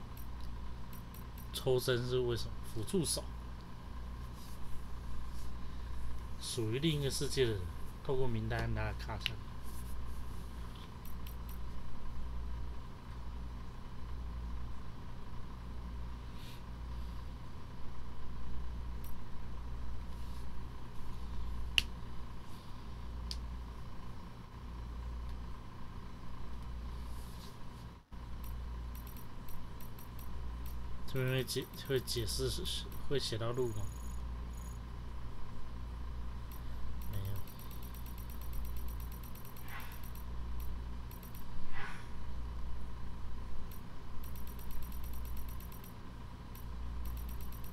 抽身是为什么？辅助手，属于另一个世界的人，透过名单拿卡上。这边会解释会写到路吗？没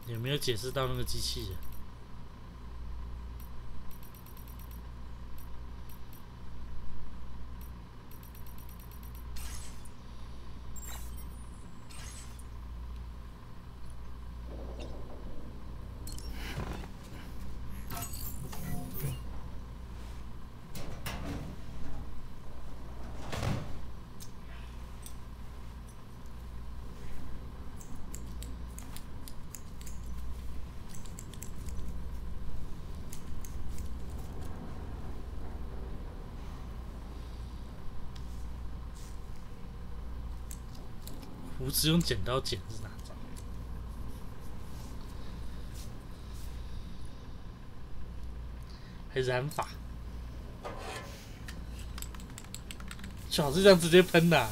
有。有没有解释到那个机器人？胡子用剪刀剪是哪招？还染发？最好是这样直接喷呐、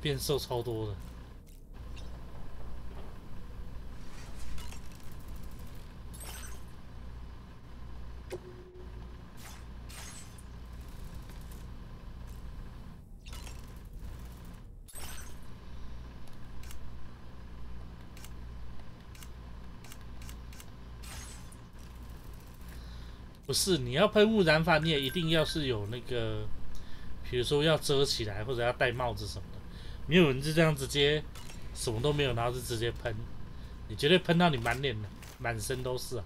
变瘦超多的。不是，你要喷雾染发，你也一定要是有那个比如说要遮起来或者要戴帽子什么的，没有人是这样直接什么都没有，然后就直接喷，你绝对喷到你满脸满身都是啊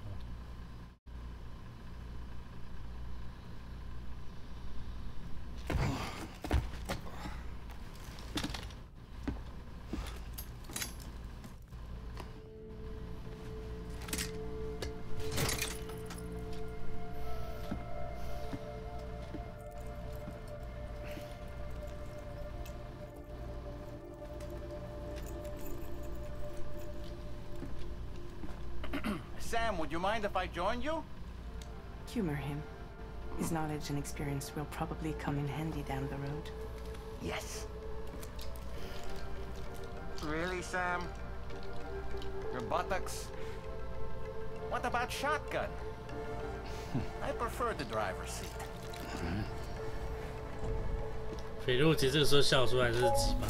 ！Sam, would you mind if I joined you? Humor him. His knowledge and experience will probably come in handy down the road. Yes. Really, Sam? Your buttocks? What about shotgun? I prefer the driver's seat. 肥肉其实这个时候笑出来就是鸡巴。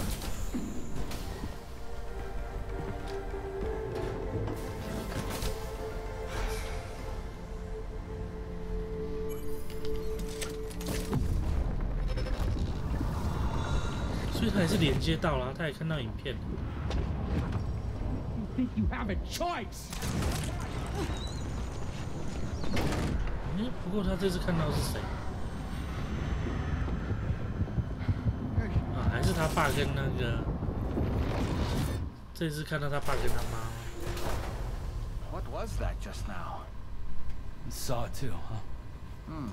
所以他也是连接到了，他也看到影片。You think you have a choice? 不过他这次看到是谁？啊，还是他爸跟那个。这次看到他爸跟他妈。What was that just now? You saw it too, huh? Hmm.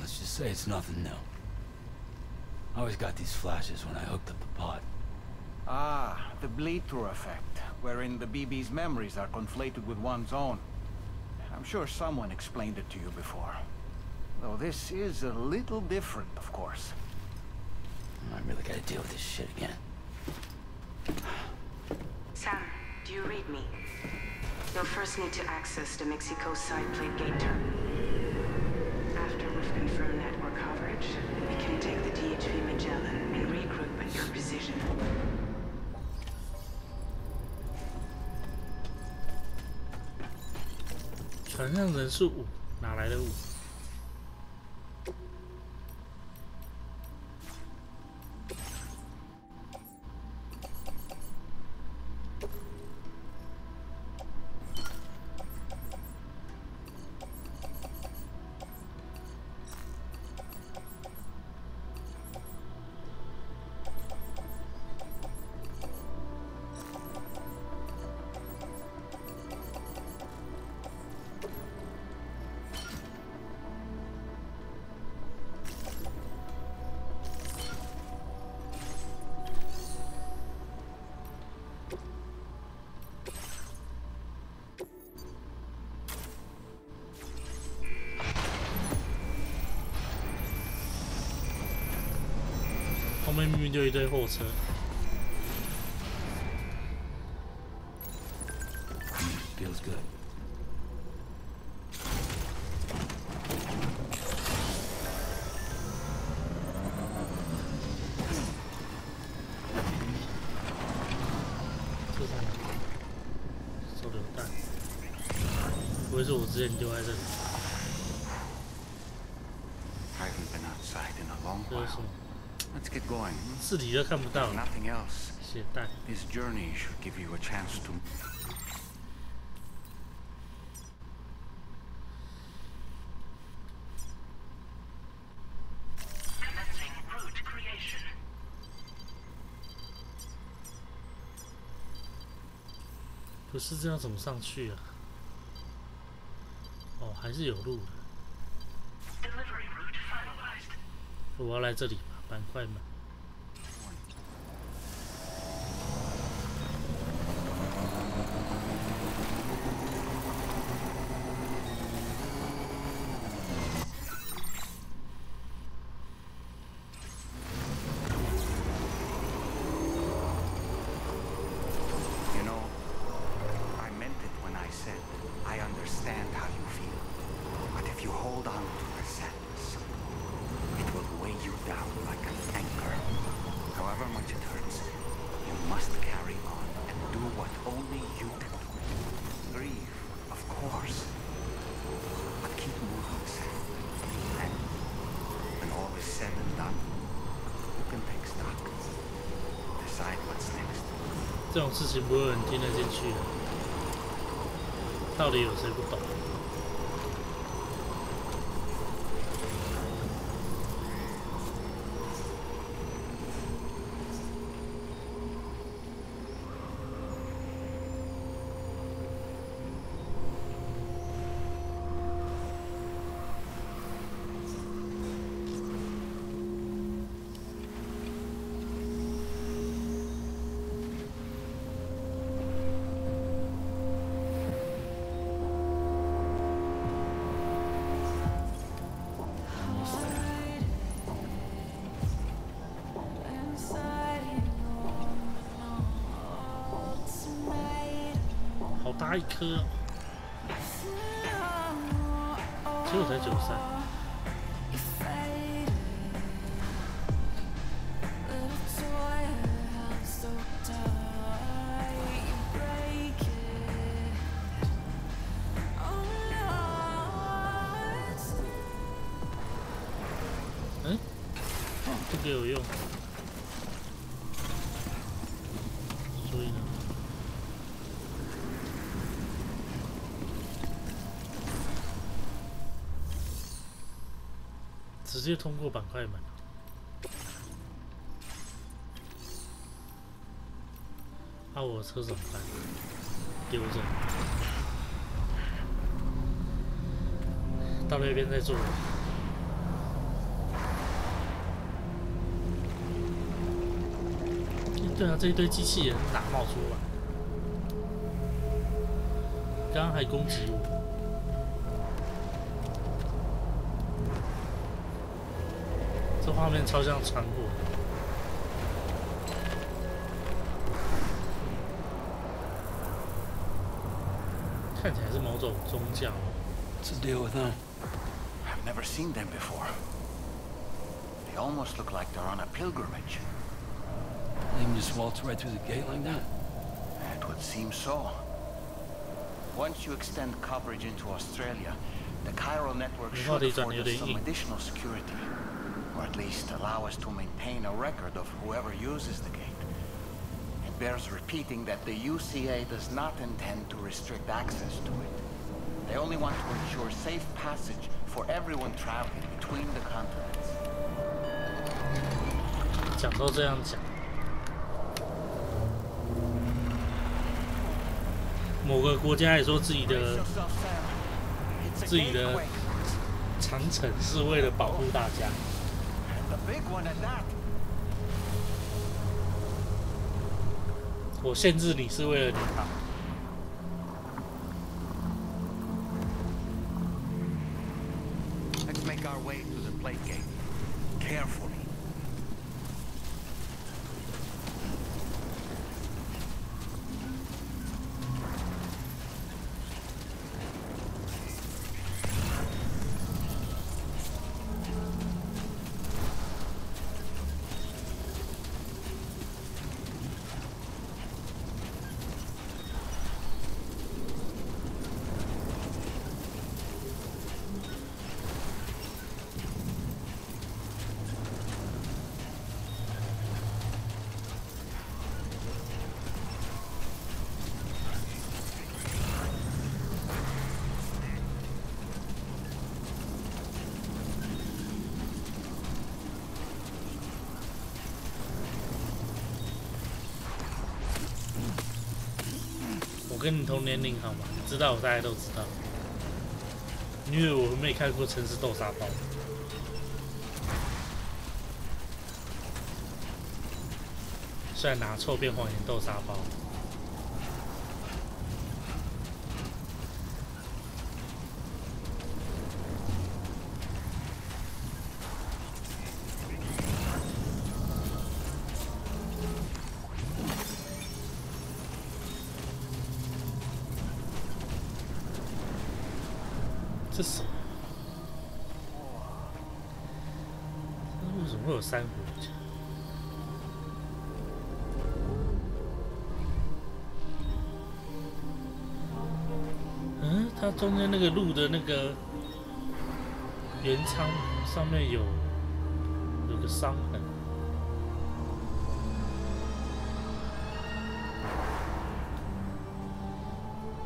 Let's just say it's nothing new. I always got these flashes when I hooked up the pod. Ah, the bleed-through effect, wherein the BB's memories are conflated with one's own. I'm sure someone explained it to you before. Though this is a little different, of course. I really gotta deal with this shit again. Sam, do you read me? You'll first need to access the Mexico side plate gate terminal. After we've confirmed network coverage, we can take the DHV Magellan and regroup at your position. 船上人数5，哪来的5？后面明明就一堆货车。Feels good.手榴弹，不会是我之前丢在这里。 I haven't been outside in a long 这是什 while. 么？ Let's get going. 字体都看不到 If 了。 nothing else, 鞋带。 this journey should give you a chance to. Commencing route creation. 不是这样怎么上去啊？哦，还是有路的。 Delivery route finalized. 我要来这里吧，板块门。 You know, I meant it when I said I understand how you feel. But if you hold on to the sadness, it will weigh you down like an anchor. 这种事情不会有人听得进去的。到底有谁不懂？好大一颗哦！结果才93。嗯，这个有用。所以呢？直接通过板块门。啊，我车怎么办？丢着。到那边再做。对啊，这一堆机器人哪冒出来？刚刚还攻击我。这画面超像传播，看起来是某种宗教。What's the deal with them? I've never seen them before. They almost look like they're on a pilgrimage. They can just waltz right through the gate like that? It would seem so. Once you extend coverage into Australia, the chiral network should afford us some additional security. Or at least allow us to maintain a record of whoever uses the gate. It bears repeating that the UCA does not intend to restrict access to it. They only want to ensure safe passage for everyone traveling between the continents. 讲都这样讲，某个国家也说自己的长城是为了保护大家。我限制你是为了你好。Let's make our way to the plate gate. Carefully. 我跟你同年龄好吗？你知道我大家都知道，因为我没看过《城市豆沙包》。虽然拿臭变谎言豆沙包。这什么？为什么会有珊瑚？嗯，它中间那个路的那个原仓上面有个伤痕。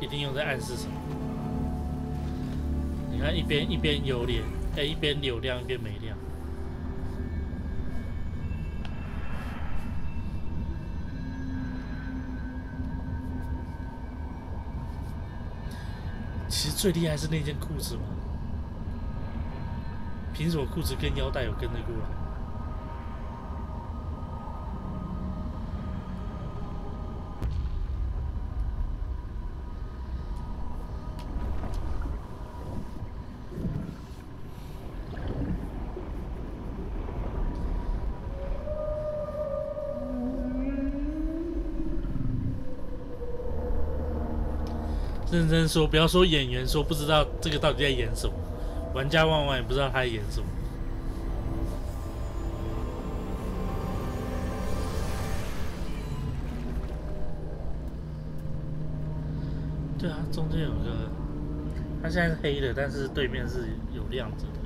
一定又在暗示什么？你看一边有脸，一边有亮，一边没亮。其实最厉害是那件裤子嘛，凭什么裤子跟腰带有跟得过来？认真说，不要说演员说不知道这个到底在演什么，玩家万万也不知道他在演什么。对啊，中间有个，他现在是黑的，但是对面是有亮着的。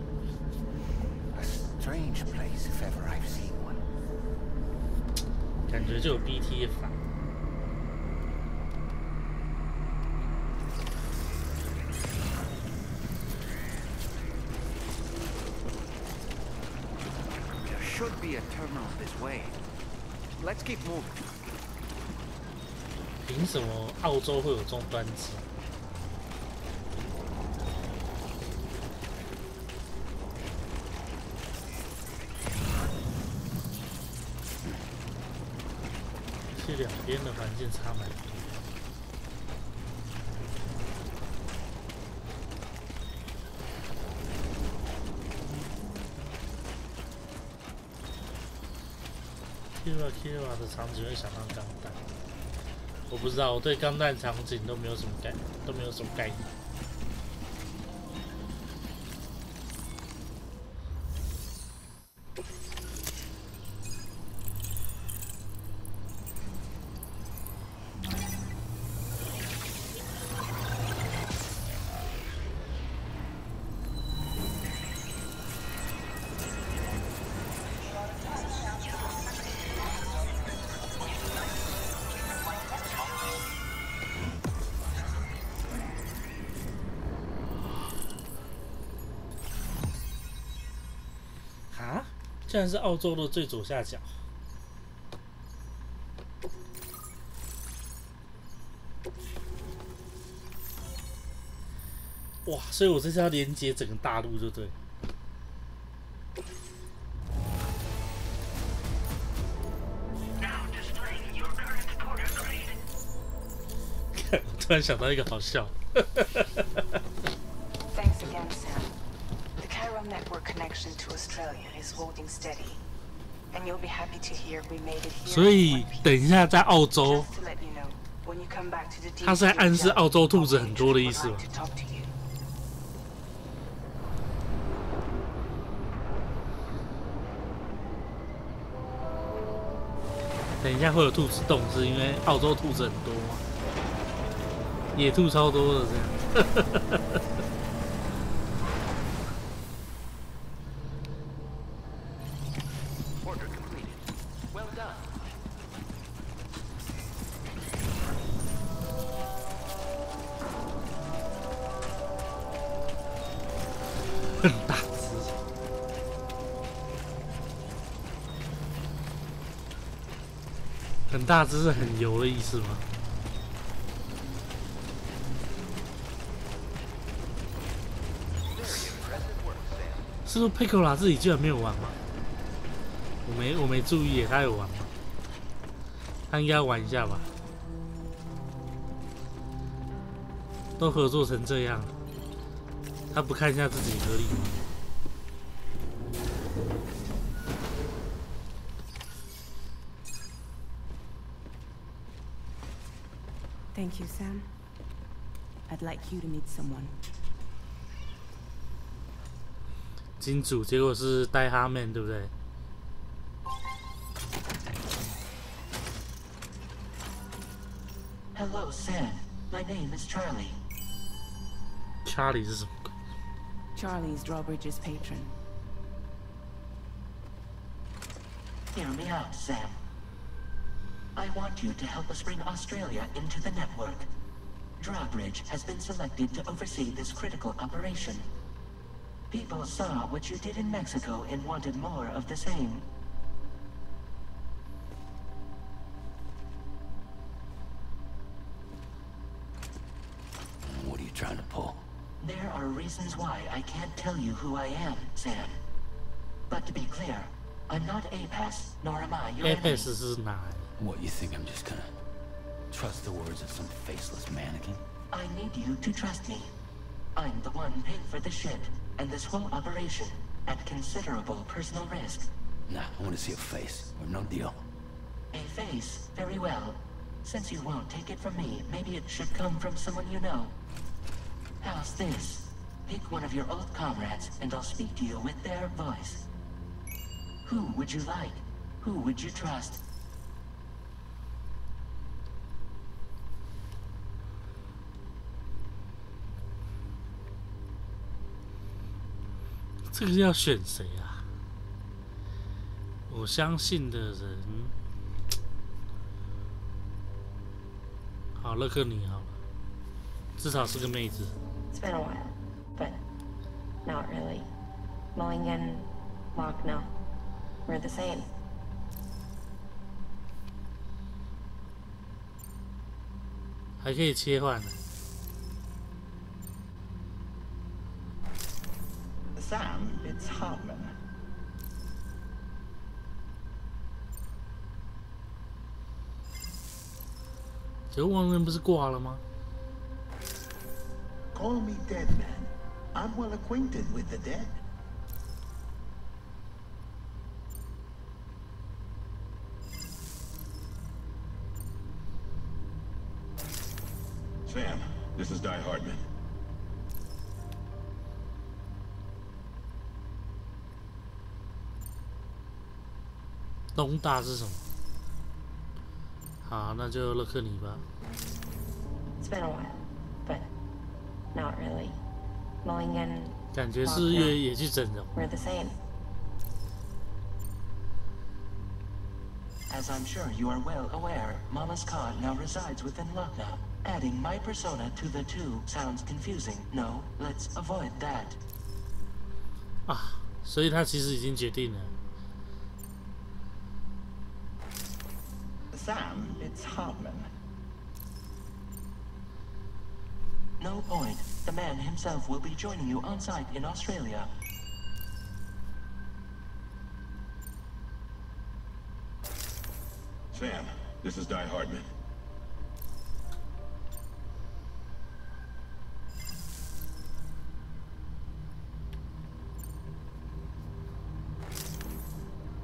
Strange place if ever I've seen one. 感觉就有 BT 的反。Should be a terminal this way. Let's keep moving. 凭什么澳洲会有终端机？这两边的环境差蛮多。Kira 的场景会想到钢弹，我不知道，我对钢弹场景都没有什么概念。竟然是澳洲的最左下角，哇！所以我这次要连接整个大陆，就对。我突然想到一个好笑。Thanks again, Sam. The Chiral network connection to Australia is holding steady, and you'll be happy to hear we made it here. 所以等一下在澳洲， Just to let you know, when you come back to the 他是在暗示澳洲兔子很多的意思吗？ to talk to you. 等一下会有兔子洞，是因为澳洲兔子很多吗？野兔超多的这样。Order completed. Well done. 很大只，很大只是很油的意思吗？是不是佩克拉自己居然没有玩吗？我没注意耶，他有玩吗？他应该玩一下吧。都合作成这样，他不看一下自己合理吗？ Thank you, Sam. I'd like you to meet someone. 金主结果是戴哈曼，对不对？ Hello, Sam. My name is Charlie. Charlie 是什么？ Charlie is Drawbridge's patron. Hear me out, Sam. I want you to help us bring Australia into the network. drawbridge has been selected to oversee this critical operation. People saw what you did in Mexico and wanted more of the same. What are you trying to pull? There are reasons why I can't tell you who I am, Sam. But to be clear, I'm not APAS, nor am I your enemy. APAS 是哪？ What, you think I'm just gonna trust the words of some faceless mannequin? I need you to trust me. I'm the one paying for the shit and this whole operation at considerable personal risk. Nah, I want to see a face, or no deal. A face? Very well. Since you won't take it from me, maybe it should come from someone you know. How's this? Pick one of your old comrades, and I'll speak to you with their voice. Who would you like? Who would you trust? 这个要选谁啊？我相信的人，好，勒克尼好了，至少是个妹子。 It's been a while, but not really. Mulligan, Lochno, we're the same. 还可以切换的。 Sam, it's Hartman. 这王人不是挂了吗？ Call me dead man. I'm well acquainted with the dead. Sam, this is Di Hartman. 东大是什么？好，那就勒克尼吧。 It's been a while, but not really. Mulligan, 感觉是 Lochno, 也去整容。 we're the same. As I'm sure you are well aware, Mama's Khan now resides within Lochno. Adding my persona to the two sounds confusing. No, let's avoid that. 啊，所以他其实已经决定了。 Sam, it's Hartman. No point. The man himself will be joining you on site in Australia. Sam, this is Di Hartman.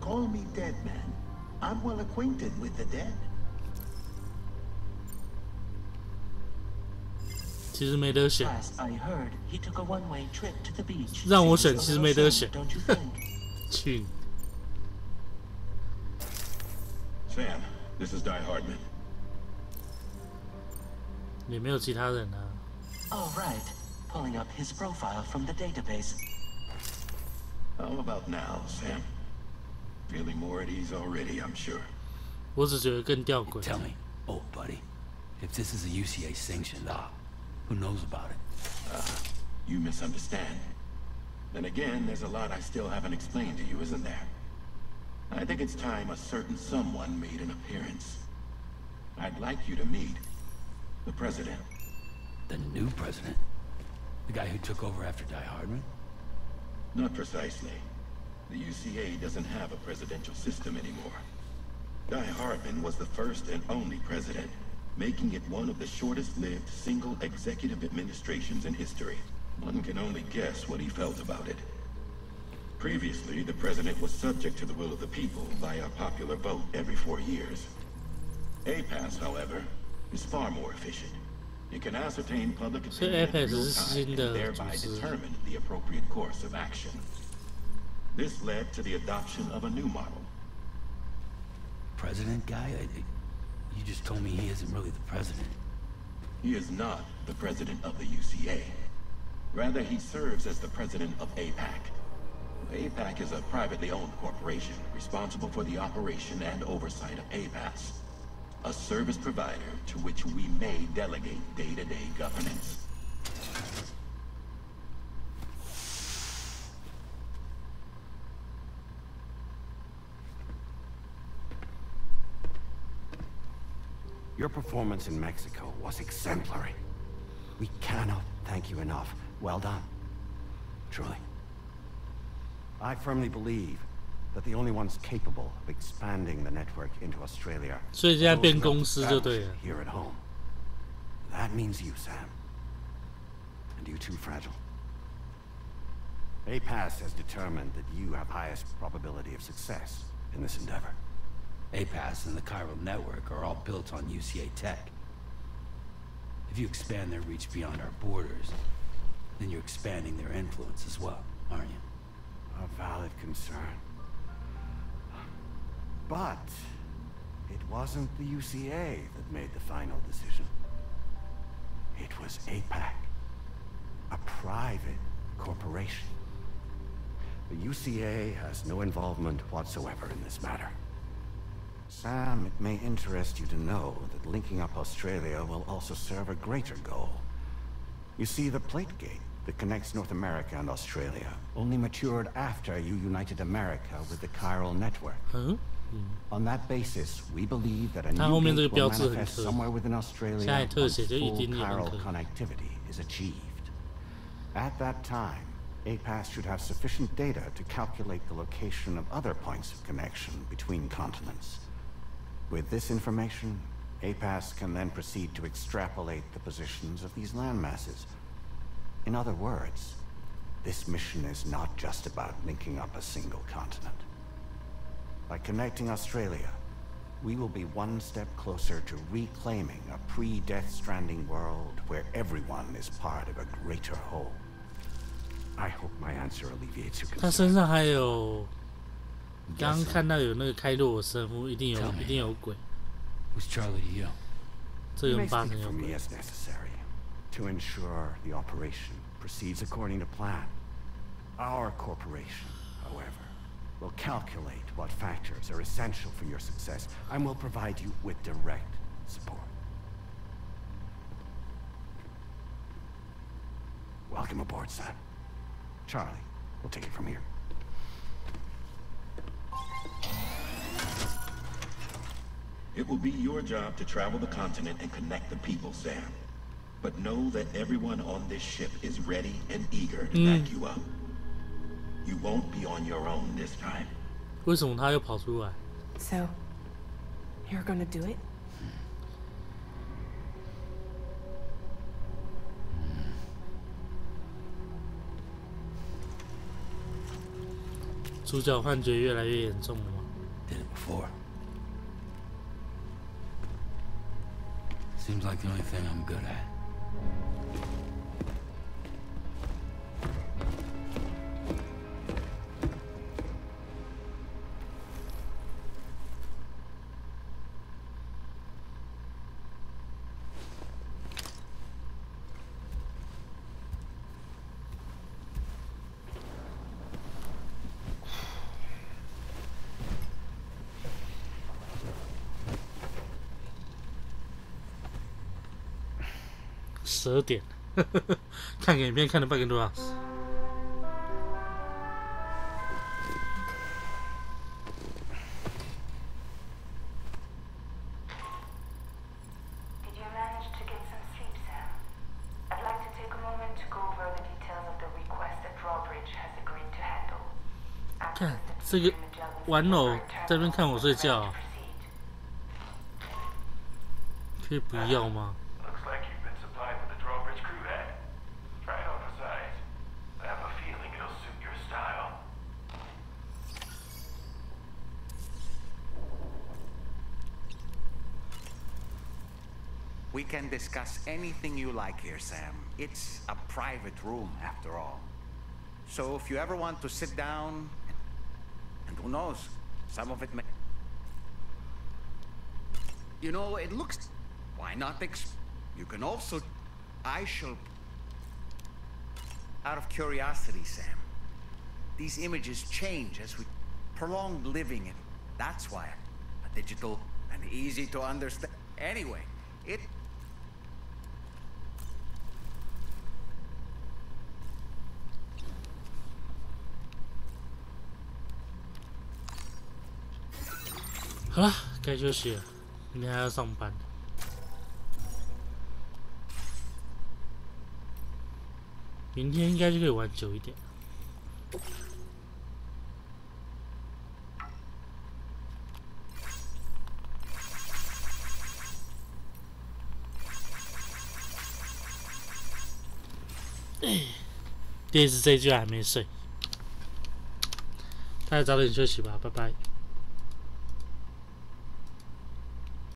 Call me dead man. I'm well acquainted with the dead. 其实没得选， Last I heard, he took a one-way trip to the beach. 让我选 Seems 其 a 实 little 没得 soon, 选。 don't you think? 去， Sam, this is Di Hartman. 也没有其他人啊。 All right. Pulling up his profile from the database. How about now, Sam? Feeling more at ease already, I'm sure. 我只觉得更吊诡。 Tell me, old buddy, if this is a UCA sanctioned op, who knows about it? You misunderstand. Then again, there's a lot I still haven't explained to you, isn't there? I think it's time a certain someone made an appearance. I'd like you to meet the president. The new president? The guy who took over after Die Hardman? Not precisely. The UCA doesn't have a presidential system anymore. Die Hardman was the first and only president, making it one of the shortest-lived single executive administrations in history. One can only guess what he felt about it. Previously, the president was subject to the will of the people via a popular vote every 4 years. APAS, however, is far more efficient. It can ascertain public opinion in real time and thereby determine the appropriate course of action. This led to the adoption of a new model. President guy? You just told me he isn't really the president. He is not the president of the UCA. Rather, he serves as the president of APAC. APAC is a privately owned corporation responsible for the operation and oversight of APAS. a service provider to which we may delegate day-to-day governance. Your performance in Mexico was exemplary. We cannot thank you enough. Well done. Truly. I firmly believe that the only ones capable of expanding the network into Australia are 所以现在 those 变 who 公 helped 司就对 establish 了。 it here at home. That means you, Sam. And you too, Fragile. APAS has determined that you have highest probability of success in this endeavor. APAS and the chiral network are all built on UCA tech. If you expand their reach beyond our borders, then you're expanding their influence as well, aren't you? A valid concern. But it wasn't the UCA that made the final decision. It was APAC, a private corporation. The UCA has no involvement whatsoever in this matter. Sam, it may interest you to know that linking up Australia will also serve a greater goal. You see, the plate gate that connects North America and Australia only matured after you united America with the chiral network. On that basis, we believe that a new gate will manifest somewhere within Australia once full chiral connectivity is achieved. At that time, APAS should have sufficient data to calculate the location of other points of connection between continents. With this information, APAS can then proceed to extrapolate the positions of these landmasses. In other words, this mission is not just about linking up a single continent. By connecting Australia, we will be one step closer to reclaiming a pre-Death Stranding world where everyone is part of a greater whole. I hope my answer alleviates your 他 concern. 身上还有，刚刚看到有那个开洛尔生物，一定有鬼。 Who's Charlie to you? 这 You 个 may 八 speak 成有 for me 鬼。 as necessary to ensure the operation proceeds according to plan. Our corporation, however, will calculate what factors are essential for your success and will provide you with direct support. Welcome aboard, son. Charlie, we'll take it from here. It will be your job to travel the continent and connect the people, Sam. But know that everyone on this ship is ready and eager to back you up. You won't be on your own this time. 为什么他又跑出来？ So, you're gonna do it? 主角幻觉越来越严重了吗？ Did it before. Seems like the only thing I'm good at.12点，看个影片看了半个多小时。 Did you manage to get some sleep, Sam? I'd like to take a moment to go over the details of the request that Drawbridge has agreed to handle. 看这个玩偶在那边看我睡觉，可以不要吗？ Looks like you've been supplied with the Drawbridge crew head. Try it on for size. I have a feeling it'll suit your style. We can discuss anything you like here, Sam. It's a private room, after all. So if you ever want to sit down, and who knows, some of it may... You know, it looks... Why not You can also... I shall... Out of curiosity, Sam, these images change as we... Prolonged living, and that's why a digital and easy to understand. Anyway, it...好了，该休息了，明天还要上班。明天应该就可以玩久一点。电视这一句还没睡，大家早点休息吧，拜拜。